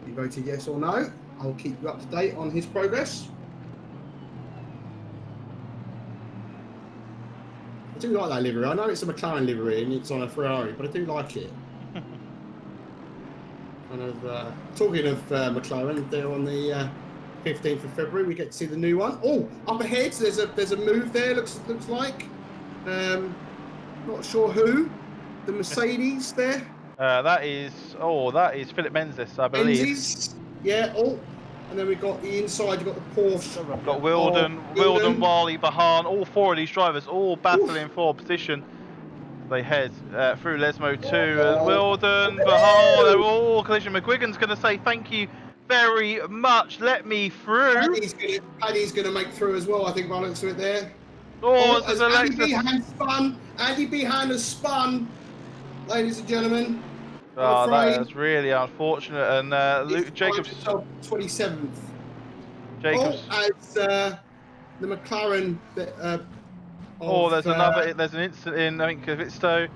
you voted yes or no. I'll keep you up to date on his progress. I do like that livery. I know it's a McLaren livery and it's on a Ferrari, but I do like it. Kind of talking of McLaren, they're on the 15th of February. We get to see the new one. Oh, up ahead, there's a move there. Looks like. Not sure who. The Mercedes there. That is Philip Menzies, I believe. Menzies, yeah. Oh, and then we've got the inside. You've got the Porsche. We've got Wilden, Wally, Bahan. All 4 of these drivers, all battling for position. They head through Lesmo 2 and Wilden, Bahan. They're all collision. McGuigan's going to say thank you very much. Let me through. Paddy's going to make through as well. I think by the looks of it there. Oh, there's Andy Behan spun. Andy Behan has spun, ladies and gentlemen. Oh, that is really unfortunate. And Luke Jacobs, 27th. Jacobs. As the McLaren. There's an incident in, I think, Kvitsto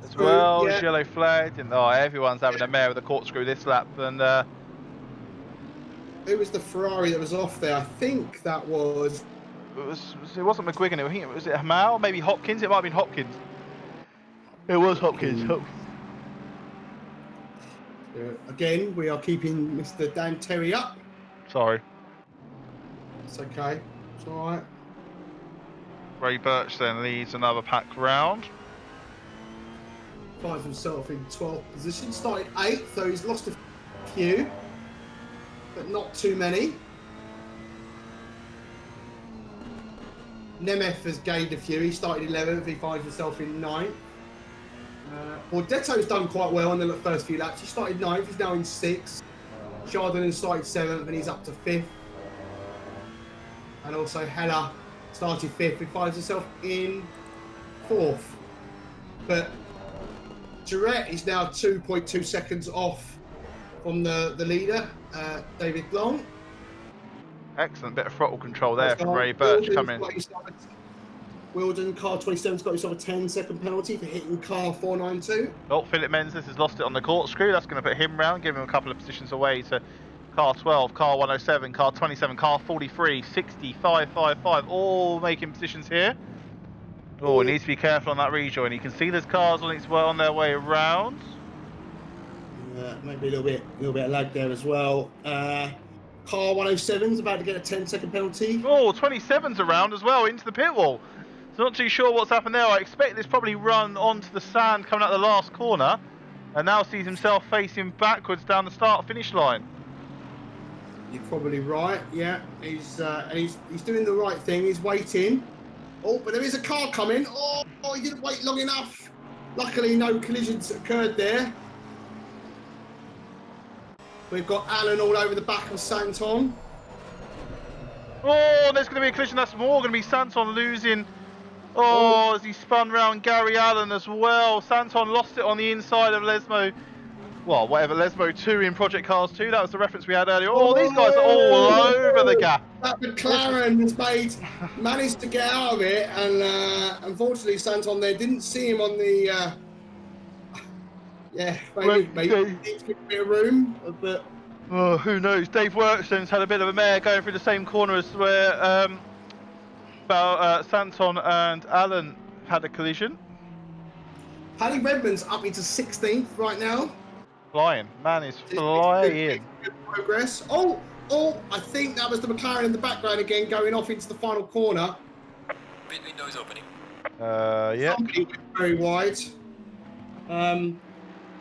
as well. Yeah. Yellow flagged, and everyone's having a mare with a corkscrew this lap. And Who was the Ferrari that was off there? I think that was. It wasn't McGuigan. I think it was Hamal, maybe Hopkins. It might have been Hopkins. It was Hopkins. Again, we are keeping Mr. Dan Terry up. Sorry. It's okay. It's all right. Ray Birch then leads another pack round. Finds himself in 12th position. Started 8th, though he's lost a few, but not too many. Nemeth has gained a few. He started 11th. He finds himself in 9th. Detto's done quite well on the first few laps. He started 9th. He's now in 6th. Chardonnay started 7th, and he's up to 5th. And also Heller started 5th. He finds himself in 4th. But Durrett is now 2.2 seconds off from the leader, David Long. Excellent bit of throttle control there from Ray Birch coming. Wilden, car 27's got himself a 10-second penalty for hitting car 492. Oh, Philip Menzies has lost it on the corkscrew. That's going to put him round, give him a couple of positions away to car 12, car 107, car 27, car 43, 65, 55, all making positions here. Oh, he needs to be careful on that rejoin. You can see there's cars on their way around. Maybe a little bit of lag there as well. Car 107's about to get a 10-second penalty. Oh, 27's around as well into the pit wall. So not too sure what's happened there. I expect this probably run onto the sand coming out the last corner, and now sees himself facing backwards down the start-finish line. You're probably right. Yeah, he's doing the right thing. He's waiting. Oh, but there is a car coming. Oh, he didn't wait long enough. Luckily, no collisions occurred there. We've got Alan all over the back of Santon. Oh, there's going to be a collision. That's more going to be Santon losing. Oh, as he spun round Gary Allen as well. Santon lost it on the inside of Lesmo. Well, whatever, Lesmo 2 in Project Cars 2. That was the reference we had earlier. Oh, these guys are all over the gap. That McLaren has managed to get out of it, and unfortunately, Santon there didn't see him on the. Maybe needs a bit of room, but. Oh, who knows? Dave Workstone's had a bit of a mare going through the same corner as where Santon and Allen had a collision. Paddy Redmond's up into 16th right now. Flying. Man is flying. Good progress. Oh, I think that was the McLaren in the background again going off into the final corner. Pit window is opening. Yeah. Somebody went very wide.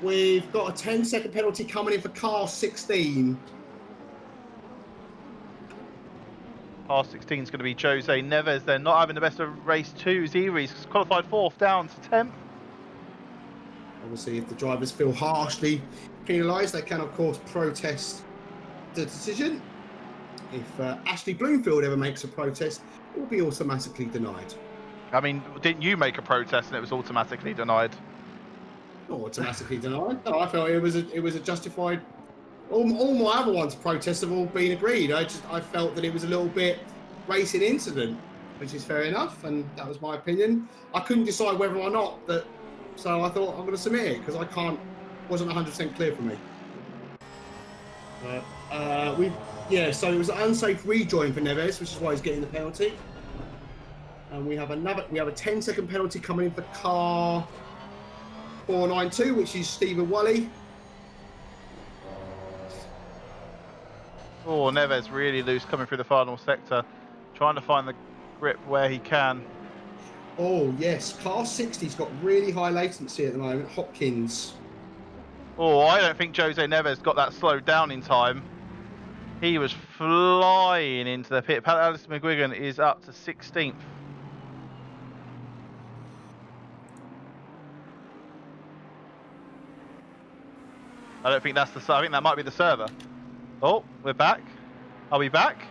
We've got a 10-second penalty coming in for car 16. Car 16 is going to be Jose Neves. They're not having the best of race 2. He's qualified 4th, down to 10th. Obviously, if the drivers feel harshly penalised, they can, of course, protest the decision. If Ashley Bloomfield ever makes a protest, it will be automatically denied. I mean, didn't you make a protest and it was automatically denied? Not automatically denied. No, I felt it was a justified. All my other ones protests have all been agreed. I felt that it was a little bit racing incident, which is fair enough, and that was my opinion. I couldn't decide whether or not that. So I thought I'm going to submit it because wasn't 100% clear for me. So it was an unsafe rejoin for Neves, which is why he's getting the penalty. And we have a 10-second penalty coming in for car 492, which is Stephen Wally. Oh, Neves really loose coming through the final sector, trying to find the grip where he can. Oh, yes. Car 60's got really high latency at the moment. Hopkins. Oh, I don't think Jose Neves got that slowed down in time. He was flying into the pit. Alice McGuigan is up to 16th. I don't think that's I think that might be the server. Oh, we're back. Are we back?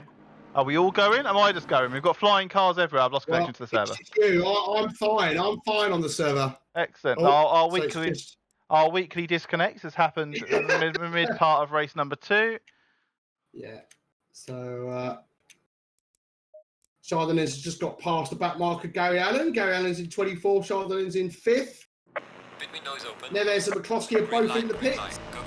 Are we all going? Am I just going? We've got flying cars everywhere. I've lost connection to the server. I'm fine. I'm fine on the server. Excellent. Oh, our weekly disconnects has happened in the mid part of race number 2. Yeah. So Chardonnay's just got past the back marker Gary Allen. Gary Allen's in 24th. Chardonnay's in 5th. Pit window is open. Neves and McCloskey are both in the pit. Go.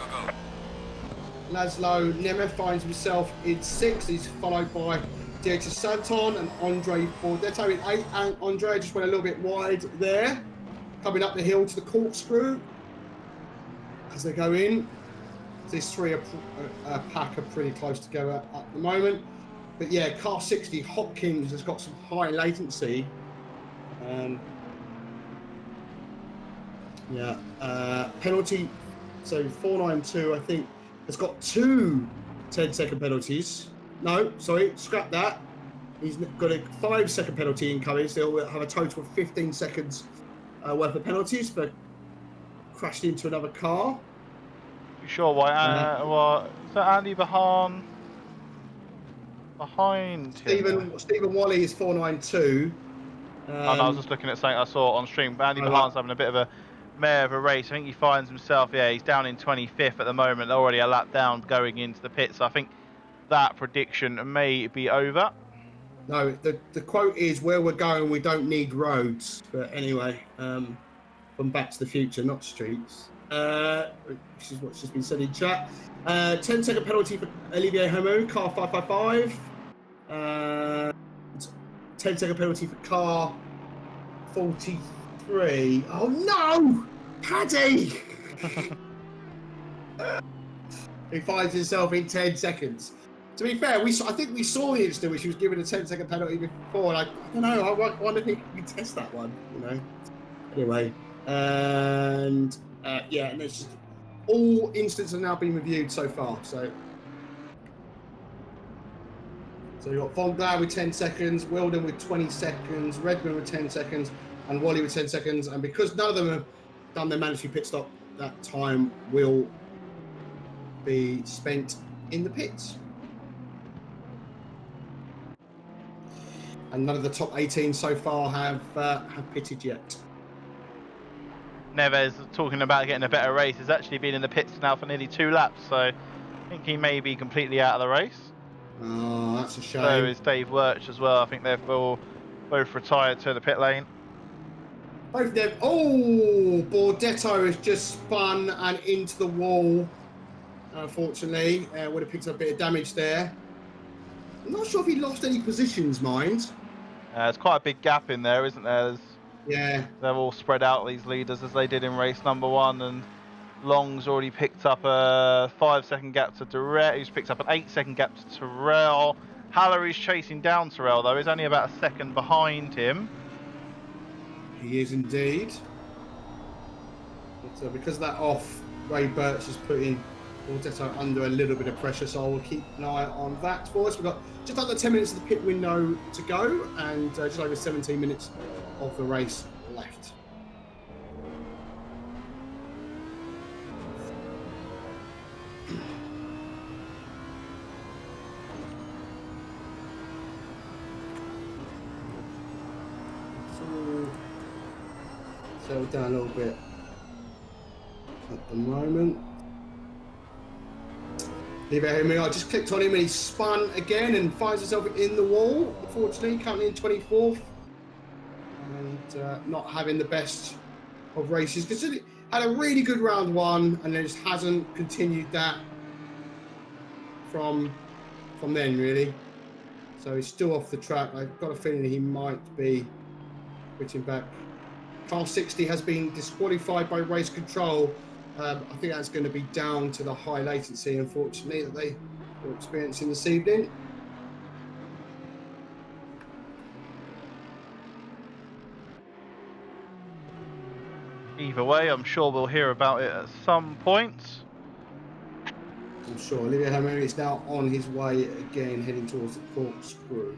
Laszlo Nemeth finds himself in 6th. He's followed by Diego Santon and Andre Bordetto in 8th. And Andre just went a little bit wide there. Coming up the hill to the corkscrew as they go in. These three pack are pretty close together at the moment. But yeah, car 60, Hopkins has got some high latency. Penalty, so 492, I think, has got 2 10-second penalties. No, sorry, scrap that. He's got a 5-second penalty incoming, so he'll have a total of 15 seconds worth of penalties for crashed into another car. You sure why? Is that Andy behind him? Stephen Wally is 492. I was just looking at something I saw on stream. But Andy Bahan's having a bit of a mare of a race. I think he finds himself, he's down in 25th at the moment, already a lap down going into the pit. So I think that prediction may be over. No, the quote is, where we're going, we don't need roads. But anyway, from Back to the Future, not streets. Which is what's just been said in chat. 10-second penalty for Olivier Hamu, car 555. 10-second penalty for car 43. Oh no! Paddy! He finds himself in 10 seconds. To be fair, I think we saw the incident which he was given a 10-second penalty before. And I don't know. I wonder if we can test that one. Anyway, and and there's just all incidents have now been reviewed so far. So you've got Von Glad with 10 seconds, Wilden with 20 seconds, Redmond with 10 seconds, and Wally with 10 seconds. And because none of them have done their mandatory pit stop, that time will be spent in the pits. And none of the top 18 so far have pitted yet. Neves, talking about getting a better race, has actually been in the pits now for nearly 2 laps. So I think he may be completely out of the race. Oh, that's a shame. So is Dave Wirch as well. I think they've both retired to the pit lane. Both of them. Oh, Bordetto has just spun and into the wall. Unfortunately, would have picked up a bit of damage there. I'm not sure if he lost any positions, mind. There's quite a big gap in there, isn't there? Yeah. They're all spread out, these leaders, as they did in race number 1. And Long's already picked up a 5-second gap to Durrett. He's picked up an 8-second gap to Terrell. Hallery's chasing down Terrell, though. He's only about a second behind him. He is indeed. But because of that off, Ray Birch is putting Bordetto under a little bit of pressure, so I'll keep an eye on that for us. We've got just under 10 minutes of the pit window to go, and just over 17 minutes of the race left. So, settle down a little bit at the moment. I just clicked on him and he spun again and finds himself in the wall, unfortunately, currently in 24th. And not having the best of races. Because he had a really good round 1 and then just hasn't continued that from then, really. So he's still off the track. I've got a feeling he might be switching back. Car 60 has been disqualified by race control. I think that's going to be down to the high latency, unfortunately, that they were experiencing this evening. Either way, I'm sure we'll hear about it at some point. I'm sure. Olivier Hammer is now on his way again, heading towards the corkscrew.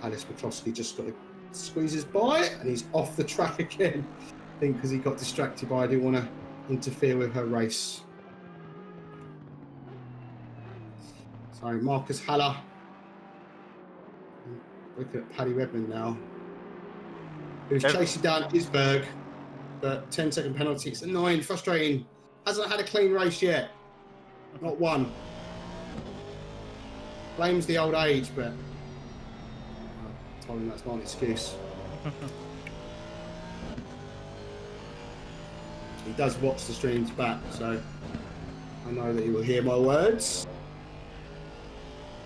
Alice McCloskey just got to squeezes by, and he's off the track again. I think because he got distracted by, I didn't want to interfere with her race. So Marcus Haller. Looking at Paddy Redmond now, who's chasing down Isberg, but 10-second penalty. It's annoying, frustrating. Hasn't had a clean race yet. Not one. Blames the old age, but I told him that's not an excuse. he does watch the streams back, so I know that he will hear my words.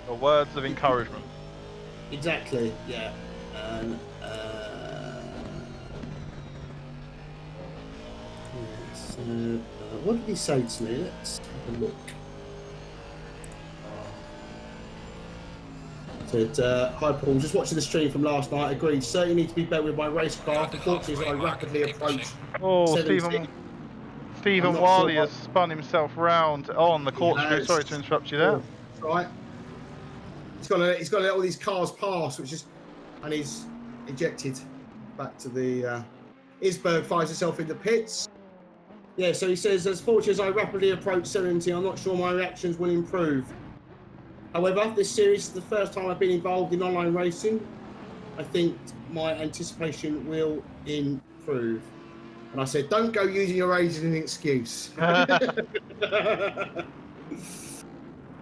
The words of encouragement. Exactly, yeah. And so, what did he say to me? Let's have a look. Said, hi Paul, just watching the stream from last night. Agreed, certainly need to be better with my racecraft. Unfortunately, as I rapidly approach Oh, 70. Stephen not Wiley sure has spun himself round on the corkscrew. Sorry to interrupt you there. That's right. He's got to let all these cars pass, and he's ejected back to the. Isberg finds himself in the pits. Yeah, so he says, as fortunate as I rapidly approach 70, I'm not sure my reactions will improve. However, this series is the first time I've been involved in online racing. I think my anticipation will improve. And I said, don't go using your age as an excuse.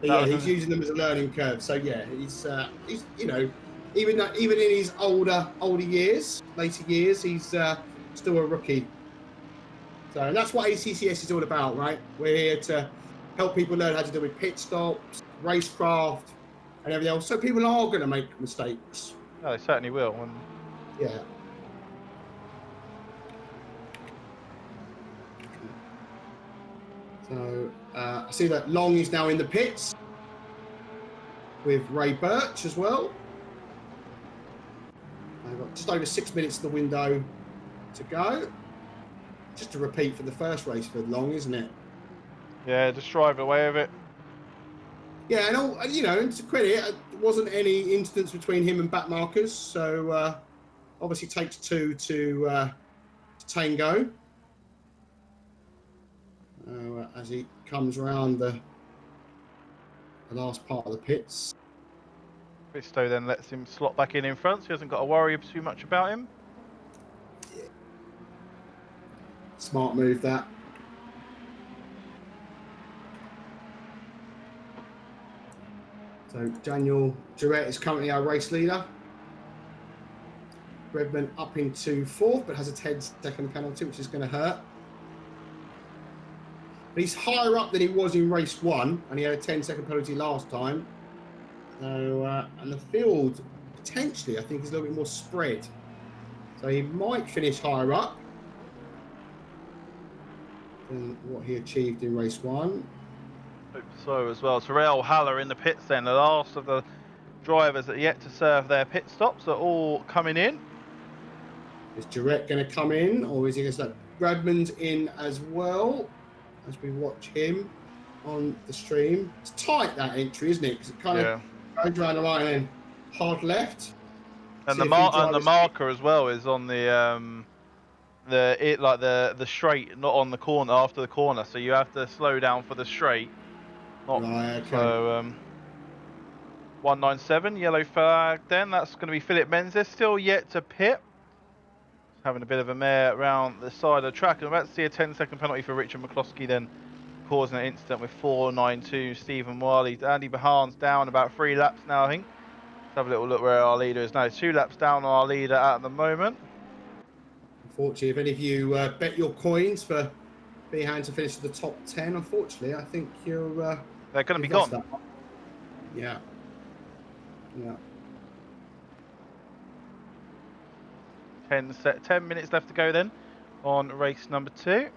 He's using them as a learning curve. So yeah, he's even in his older years, later years, he's still a rookie. So, and that's what ACCS is all about, right? We're here to help people learn how to deal with pit stops, racecraft, and everything else. So people are going to make mistakes. No, they certainly will. Yeah. So I see that Long is now in the pits with Ray Birch as well. I've got just over 6 minutes of the window to go. Just a repeat for the first race for Long, isn't it? Yeah, just drive away with it. Yeah, and to credit, there wasn't any incidents between him and back markers, so obviously takes two to tango. As he comes around the last part of the pits. Bristow then lets him slot back in front, so he hasn't got to worry too much about him. Yeah. Smart move, that. So Daniel Durrett is currently our race leader. Redman up into fourth, but has a 10-second penalty, which is going to hurt. But he's higher up than he was in race one, and he had a 10-second penalty last time. So, and the field potentially, I think, is a little bit more spread. So he might finish higher up than what he achieved in race one. Hope so as well. Terrell Haller in the pits then, the last of the drivers that are yet to serve their pit stops are all coming in. Is Durrett going to come in, or is he going to start? Bradman's in as well, as we watch him on the stream. It's tight, that entry, isn't it? Because it kind of goes around the line and then hard left. And the marker as well is on the straight, not on the corner, after the corner. So you have to slow down for the straight. Right, okay. So 197 yellow flag. Then that's going to be Philip Menzies, still yet to pit. Having a bit of a mare around the side of the track. I'm about to see a 10-second penalty for Richard McCloskey then, causing an incident with 492 Stephen Wiley. Andy Bahan's down about 3 laps now, I think. Let's have a little look where our leader is now. 2 laps down on our leader at the moment. Unfortunately, if any of you bet your coins for Behan to finish at the top 10, unfortunately, I think you're... they're going to be gone. Yeah. Yeah. 10 minutes left to go then on race number 2.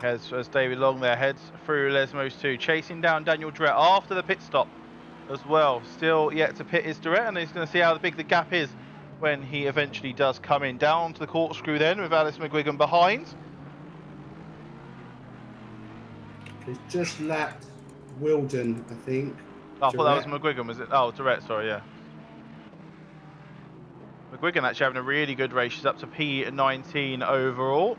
As David Long there heads through Lesmos 2, chasing down Daniel Durrett after the pit stop as well. Still yet to pit is Durrett, and he's going to see how big the gap is when he eventually does come in. Down to the corkscrew then with Alice McGuigan behind. He's just lapped Wilden, I think. I thought that was McGuigan, was it? Oh, Durrett, sorry, yeah. McGuigan actually having a really good race. She's up to P19 overall.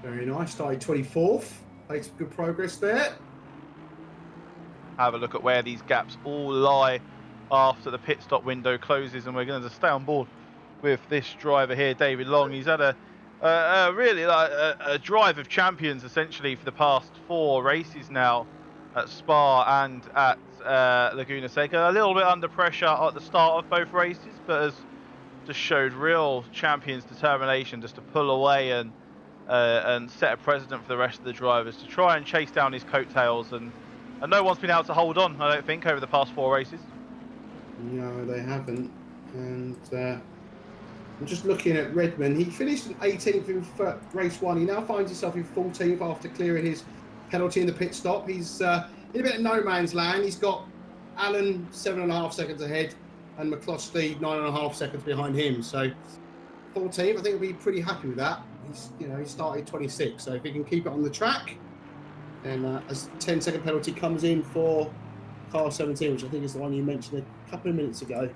Very nice. Started 24th. Made some good progress there. Have a look at where these gaps all lie after the pit stop window closes, and we're going to stay on board with this driver here, David Long. He's had really a drive of champions essentially for the past 4 races now at Spa and at Laguna Seca. A little bit under pressure at the start of both races, but has just showed real champion's determination just to pull away and set a precedent for the rest of the drivers to try and chase down his coattails, and no one's been able to hold on, I don't think, over the past 4 races. No, they haven't. And I'm just looking at Redmond. He finished in 18th in race 1. He now finds himself in 14th after clearing his penalty in the pit stop. He's in a bit of no man's land. He's got Allen 7.5 seconds ahead and McCloskey 9.5 seconds behind him. So 14th, I think he'll be pretty happy with that. He started 26, so if he can keep it on the track, and as 10-second penalty comes in for car 17, which I think is the one you mentioned a couple of minutes ago.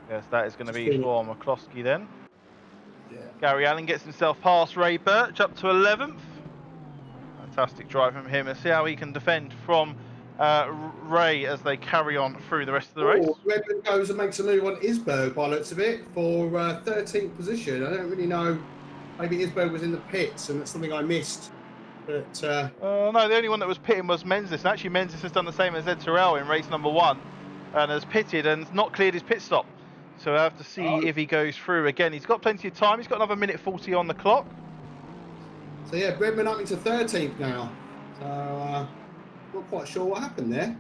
Yes, that is going to be for McCloskey then. Yeah. Gary Allen gets himself past Ray Birch up to 11th. Fantastic drive from him, and see how he can defend from Ray as they carry on through the rest of the race. Redmond goes and makes a move on Isberg by the looks of it for 13th position. I don't really know. Maybe Isberg was in the pits and that's something I missed. But no, the only one that was pitting was Menzies. And actually, Menzies has done the same as Ed Terrell in race number 1 and has pitted and not cleared his pit stop. So I have to see if he goes through again. He's got plenty of time. He's got another minute 40 on the clock. So yeah, Redmond up into 13th now. So not quite sure what happened there.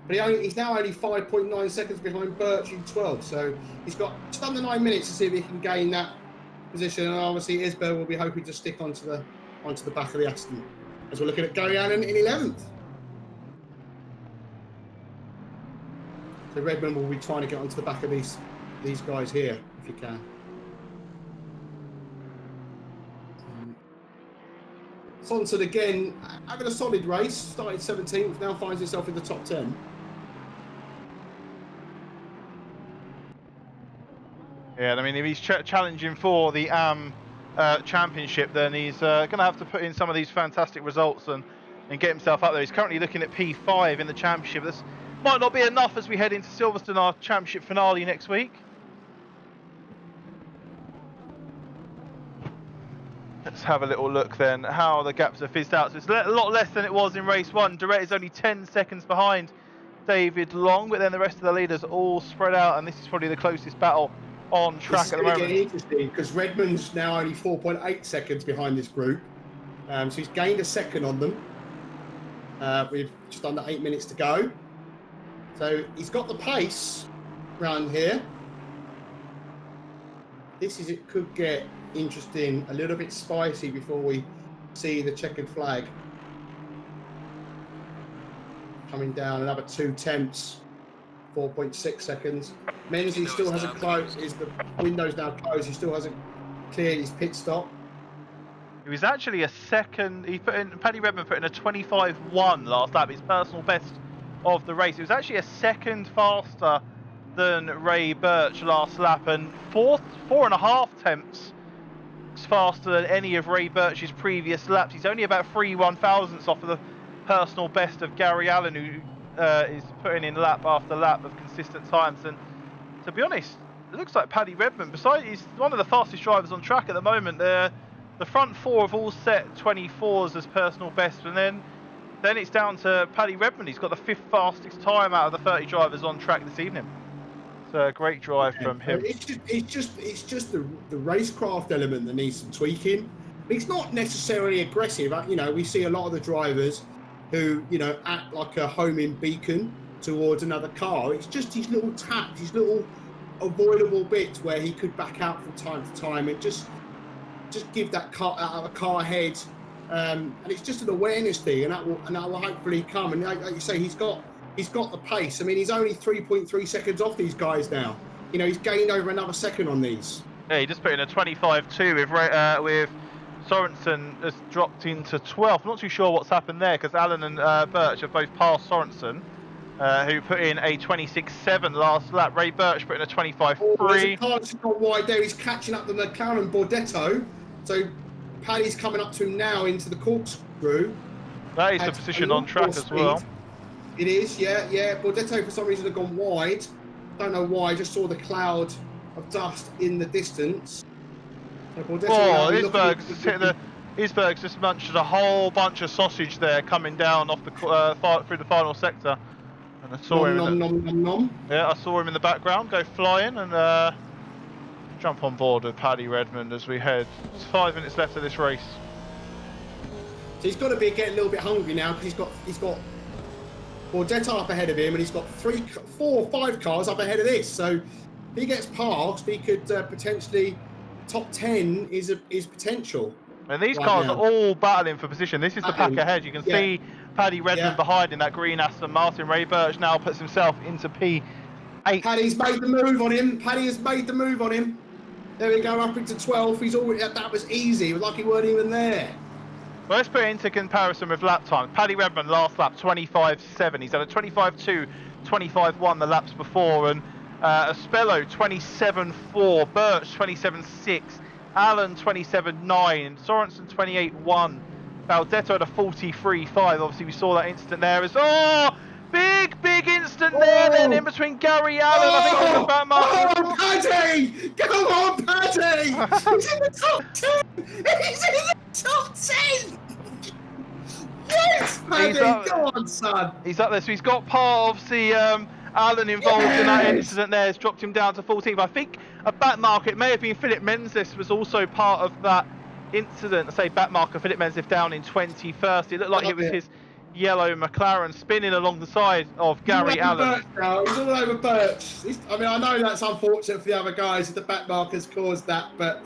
But he's now only 5.9 seconds behind Birch in 12th. So he's got just under 9 minutes to see if he can gain that position. And obviously Isberg will be hoping to stick onto the back of the Aston. As we're looking at Gary Allen in 11th. So Redmond will be trying to get onto the back of these guys here, if you can. Sonson again, having a solid race, started 17th, now finds himself in the top 10. Yeah, I mean, if he's challenging for the championship, then he's going to have to put in some of these fantastic results and get himself up there. He's currently looking at P5 in the championship. This might not be enough as we head into Silverstone, our championship finale next week. Let's have a little look then how the gaps are fizzed out. So it's a lot less than it was in race 1. Durrett is only 10 seconds behind David Long, but then the rest of the leaders all spread out, and this is probably the closest battle on track at the moment. It's interesting because Redmond's now only 4.8 seconds behind this group, so he's gained a second on them with just under 8 minutes to go. So he's got the pace round here. It could get interesting, a little bit spicy before we see the checkered flag coming down. Another 2 tenths, 4.6 seconds. Menzies still hasn't closed. Is the window's now closed? He still hasn't cleared his pit stop. He was actually a second. Paddy Redmond put in a 25.1 last lap, his personal best of the race. It was actually a second faster than Ray Birch last lap, and 4.5 tenths faster than any of Ray Birch's previous laps. He's only about 3 1/1000ths off of the personal best of Gary Allen, who is putting in lap after lap of consistent times. And to be honest, it looks like Paddy Redmond, besides he's one of the fastest drivers on track at the moment. The front 4 have all set 24s as personal best, and then it's down to Paddy Redmond. He's got the 5th fastest time out of the 30 drivers on track this evening. It's a great drive from him. It's just the racecraft element that needs some tweaking. It's not necessarily aggressive. You know, we see a lot of the drivers who, you know, act like a homing beacon towards another car. It's just these little taps, these little avoidable bits where he could back out from time to time and just give that car out of a car ahead. And it's just an awareness thing, and that will hopefully come. And like you say, he's got the pace. I mean, he's only 3.3 seconds off these guys now. You know, he's gained over another second on these. Yeah, he just put in a 25.2 with Sorensen has dropped into 12th. I'm not too sure what's happened there because Allen and Birch have both passed Sorensen, who put in a 26.7 last lap. Ray Birch put in a 25.3. There's a car that's gone wide there. He's catching up to the McLaren Bordetto. So Paddy's coming up to him now into the corkscrew. That is the position on track as well. It is, yeah. Bordetto for some reason had gone wide. Don't know why. I just saw the cloud of dust in the distance. So Isberg's just munched a whole bunch of sausage there coming down off the through the final sector, and I saw him. Nom. Yeah, I saw him in the background go flying, and jump on board with Paddy Redmond as we head. There's 5 minutes left of this race. So he's got to be getting a little bit hungry now because he's got Bordetto up ahead of him, and he's got 3, 4, 5 cars up ahead of this. So if he gets past, he could potentially top 10 is potential. And these cars are all battling for position. This is the pack ahead. You can see Paddy Redmond behind in that green Aston Martin. Ray Birch now puts himself into P8. Paddy's made the move on him. Paddy has made the move on him. There we go, up into 12. He's already, that was easy. It was like he weren't even there. Well, let's put it into comparison with lap times. Paddy Redmond last lap 25.7. He's had a 25.2, 25.1 the laps before, and Aspello 27.4, Birch 27.6, Allen 27.9, Sorensen 28.1, Baldetto at a 43.5. Obviously, we saw that incident there as big instant there. Then in between Gary Allen, I think it was back marker. Oh, Paddy! Come on, Paddy! He's in the top 10! He's in the top 10! Yes, Paddy! Go on, son! He's up there, so he's got part of the Allen involved in that incident there. Has dropped him down to 14th. I think a back marker, it may have been Philip Menzies, was also part of that incident. I say back marker, Philip Menzies down in 21st. It looked like it was his yellow McLaren spinning along the side of Gary Allen. He's all over Birch. I mean, I know that's unfortunate for the other guys if the back markers caused that, but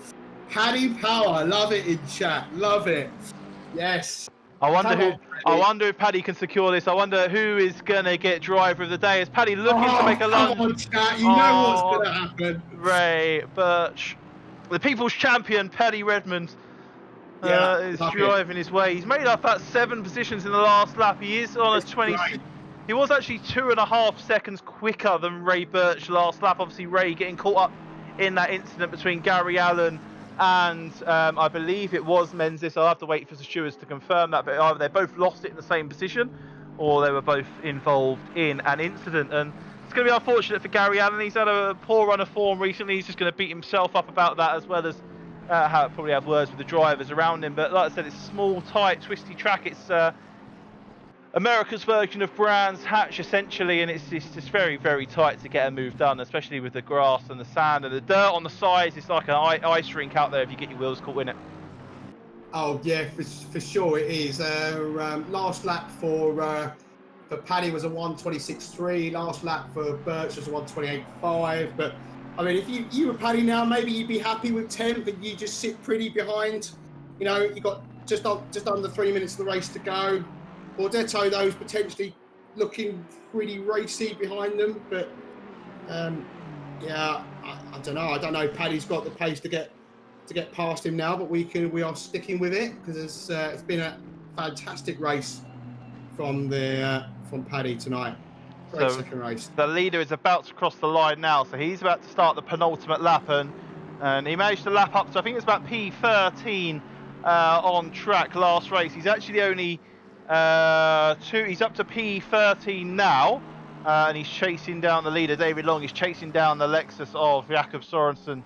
Paddy Power, love it in chat, love it. Yes. I wonder if Paddy can secure this. I wonder who is going to get driver of the day. Is Paddy looking to make a lunge? Come on, chat. You know what's going to happen. Ray Birch, the people's champion, Paddy Redmond, is driving his way. He's made up that 7 positions in the last lap. He is on a 20. He was actually 2.5 seconds quicker than Ray Birch last lap. Obviously, Ray getting caught up in that incident between Gary Allen and I believe it was Menzies. I'll have to wait for the stewards to confirm that, but either they both lost it in the same position or they were both involved in an incident. And it's going to be unfortunate for Gary Allen. He's had a poor run of form recently. He's just going to beat himself up about that, as well as probably have words with the drivers around him. But like I said, it's a small, tight, twisty track. It's America's version of Brands Hatch, essentially, and it's just very, very tight to get a move done, especially with the grass and the sand and the dirt on the sides. It's like an ice rink out there if you get your wheels caught in it. Oh yeah, for sure it is. Last lap for Paddy was a 1:26.3. Last lap for Birch was a 1:28.5. But I mean, if you were Paddy now, maybe you'd be happy with 10, but you just sit pretty behind. You know, you got just under 3 minutes of the race to go. Bordetto, though, is potentially looking pretty racy behind them, but yeah, I don't know. I don't know. Paddy's got the pace to get past him now, but we are sticking with it because it's been a fantastic race from Paddy tonight. Great second race. The leader is about to cross the line now, so he's about to start the penultimate lap, and he managed to lap up to, I think it's about P13 on track last race. He's actually only he's up to P13 now, and he's chasing down the leader, David Long. He's chasing down the Lexus of Jakob Sorensen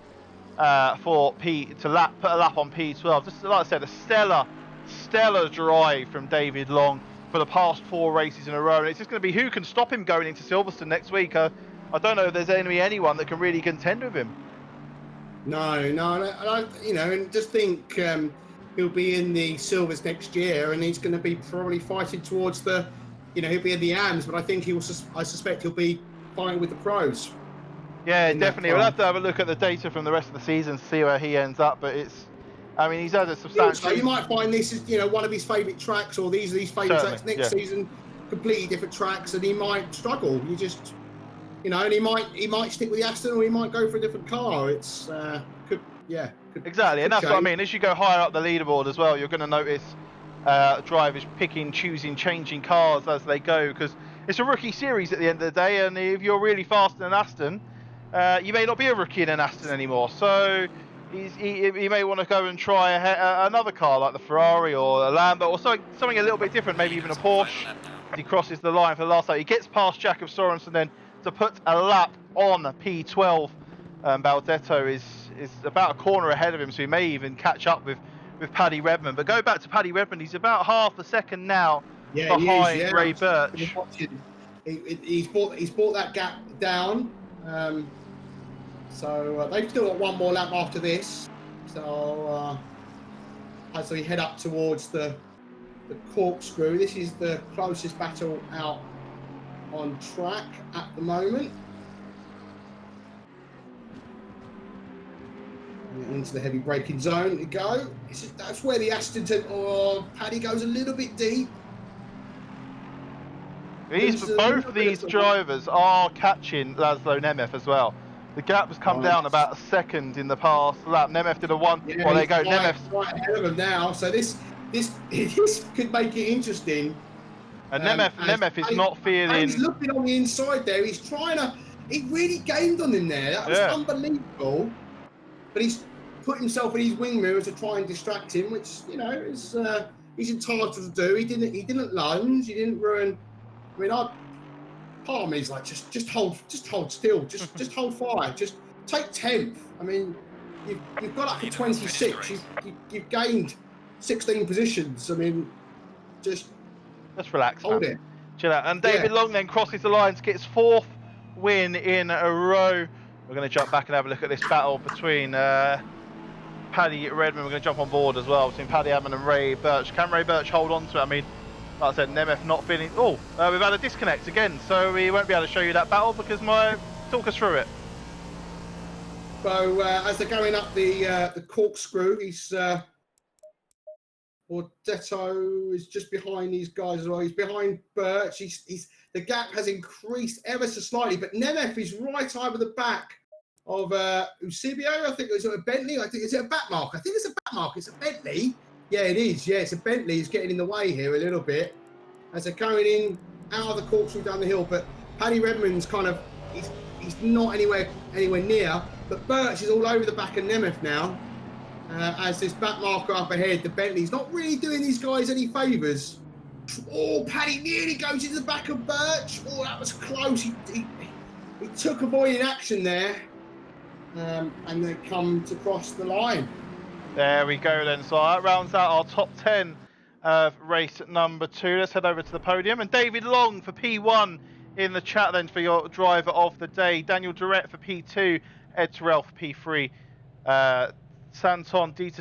for put a lap on P12. Just like I said, a stellar drive from David Long for the past 4 races in a row, and it's just going to be who can stop him going into Silverstone next week. I don't know if there's anyone that can really contend with him. No, and just think he'll be in the Silvers next year, and he's going to be probably fighting towards he'll be in the AMs, but I think I suspect he'll be fighting with the pros. Yeah, definitely. We'll have to have a look at the data from the rest of the season to see where he ends up, but he's had a substantial... So you might find this is, one of his favourite tracks, or these are his favourite tracks next season, completely different tracks, and he might struggle. And he might stick with the Aston, or he might go for a different car. It's exactly, and that's what I mean. As you go higher up the leaderboard as well, you're going to notice drivers choosing, changing cars as they go, because it's a rookie series at the end of the day, and if you're really fast in an Aston, you may not be a rookie in an Aston anymore. So he may want to go and try another car like the Ferrari or a Lambo or something a little bit different, maybe even a Porsche. As he crosses the line for the last lap, he gets past Jakob Sorensen then to put a lap on P12. Baldetto is about a corner ahead of him, so he may even catch up with Paddy Redmond. But go back to Paddy Redmond, he's about half a second now behind Ray Birch. He's brought that gap down. So they've still got one more lap after this. So as we head up towards the corkscrew, this is the closest battle out on track at the moment. Into the heavy braking zone to go. That's where the Aston Paddy goes a little bit deep. Both these drivers are catching Laszlo Nemeth as well. The gap has come down about a second in the past lap. Nemeth did a 1. Yeah, well, there you go. Nemeth's right ahead of him now. So this could make it interesting. And Nemeth is not feeling. He's looking on the inside there. He's trying to. He really gained on him there. That was unbelievable. But he's put himself in his wing mirror to try and distract him, which is he's entitled to do. He didn't lunge. He didn't ruin. I mean, part of me is like just hold still. Just hold fire. Just take 10th. I mean, you've got up to 26. You've gained 16 positions. I mean, just relax. Hold it. Chill out. And David Long then crosses the line to get his 4th win in a row. We're going to jump back and have a look at this battle between Paddy Redmond. We're going to jump on board as well between Paddy Redmond and Ray Birch. Can Ray Birch hold on to it? I mean, like I said, Nemeth not feeling. We've had a disconnect again, so we won't be able to show you that battle because talk us through it. So as they're going up the corkscrew, he's Ordetto is just behind these guys as well. He's behind Birch. The gap has increased ever so slightly, but Nemeth is right over the back of Eusebio. I think it's a Bentley. I think it's a back mark. I think it's a back mark. It's a Bentley. Yeah, it is. Yeah, it's a Bentley. He's getting in the way here a little bit as they're going in out of the corkscrew down the hill. But Paddy Redmond's kind of he's not anywhere near. But Birch is all over the back of Nemeth now. As this back marker up ahead, the Bentley's not really doing these guys any favours. Oh, Paddy nearly goes into the back of Birch. Oh, that was close. He took avoiding action there. And they come to cross the line. There we go then. So that rounds out our top 10 of race number 2. Let's head over to the podium. And David Long for P1 in the chat then for your driver of the day. Daniel Durrett for P2. Ed Terrell for P3. Dieter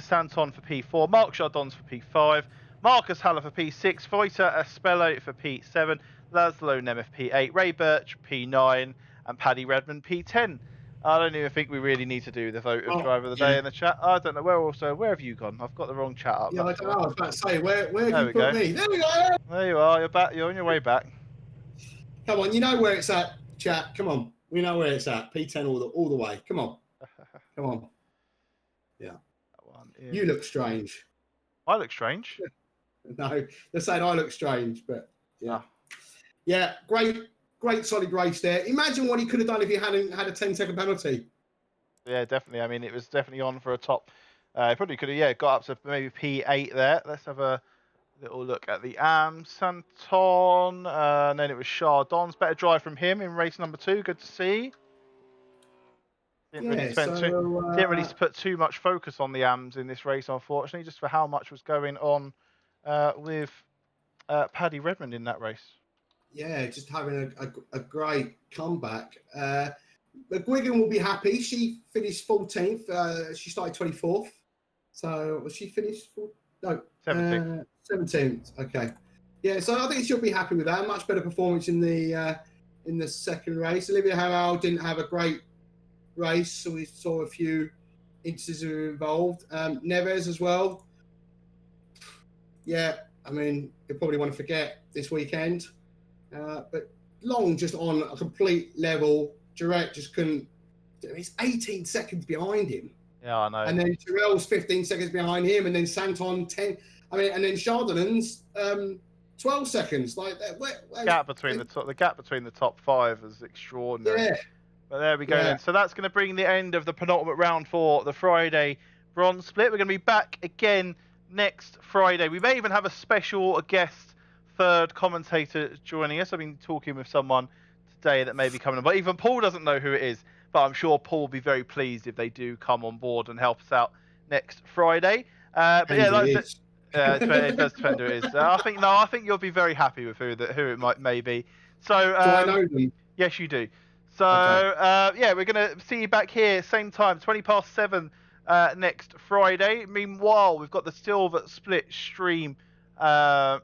Santon for P4, Mark Chardons for P5, Marcus Haller for P6, Voita Aspello for P7, Laszlo Nemeth P8, Ray Birch P9, and Paddy Redmond P10. I don't even think we really need to do the vote of driver of the day in the chat. I don't know where have you gone? I've got the wrong chat up. Yeah, I don't know. I was about to say where have you put me? There we go. There you are. You're back. You're on your way back. Come on, you know where it's at, chat. Come on, we know where it's at. P10 all the way. Come on, come on. Yeah. That one is... You look strange. I look strange? No, they're saying I look strange, but yeah. Oh. Yeah, great solid race there. Imagine what he could have done if he hadn't had a 10-second penalty. Yeah, definitely. I mean, it was definitely on for a top. Probably could have, got up to maybe P8 there. Let's have a little look at the Santon. And then it was Chardons. Better drive from him in race number 2. Good to see. Didn't really put too much focus on the AMs in this race, unfortunately, just for how much was going on with Paddy Redmond in that race. Yeah, just having a great comeback. McGuigan will be happy. She finished 14th. She started 24th. So was she finished? No, 17th. 17th. Okay. Yeah, so I think she'll be happy with that. Much better performance in the second race. Olivia Harrell didn't have a great race, so we saw a few instances involved. Neves as well. Yeah, I mean, you'll probably want to forget this weekend. But Long just on a complete level. Durrett just couldn't. He's 18 seconds behind him. Yeah, I know. And then Terrell's 15 seconds behind him, and then Santon 10. I mean, and then Chardonnan's 12 seconds. Like that. The gap between the top 5 is extraordinary. Yeah. But there we go then. So that's going to bring the end of the penultimate round for the Friday bronze split. We're going to be back again next Friday. We may even have a special guest third commentator joining us. I've been talking with someone today that may be coming on. But even Paul doesn't know who it is. But I'm sure Paul will be very pleased if they do come on board and help us out next Friday. But yeah, like I said, it does depend who it is. I think you'll be very happy with who it may be. So do I know them? Yes, you do. So, Okay. yeah, we're going to see you back here, same time, 7:20 next Friday. Meanwhile, we've got the Silver Split stream. Silver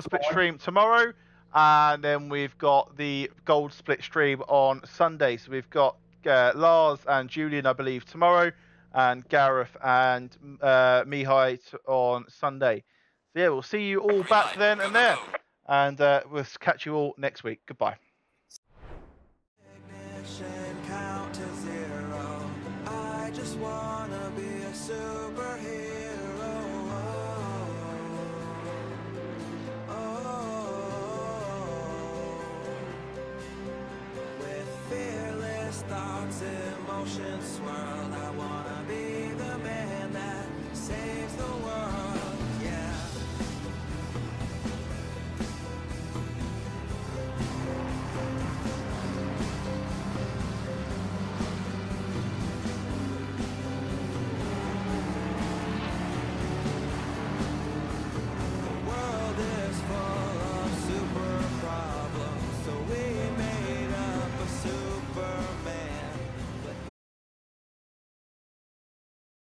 Split stream tomorrow. And then we've got the Gold Split stream on Sunday. So we've got Lars and Julian, I believe, tomorrow. And Gareth and Mihai on Sunday. So, yeah, we'll see you all back then and there. And we'll catch you all next week. Goodbye. Count to 0. I just wanna be a superhero. With fearless thoughts, emotions swirl. I want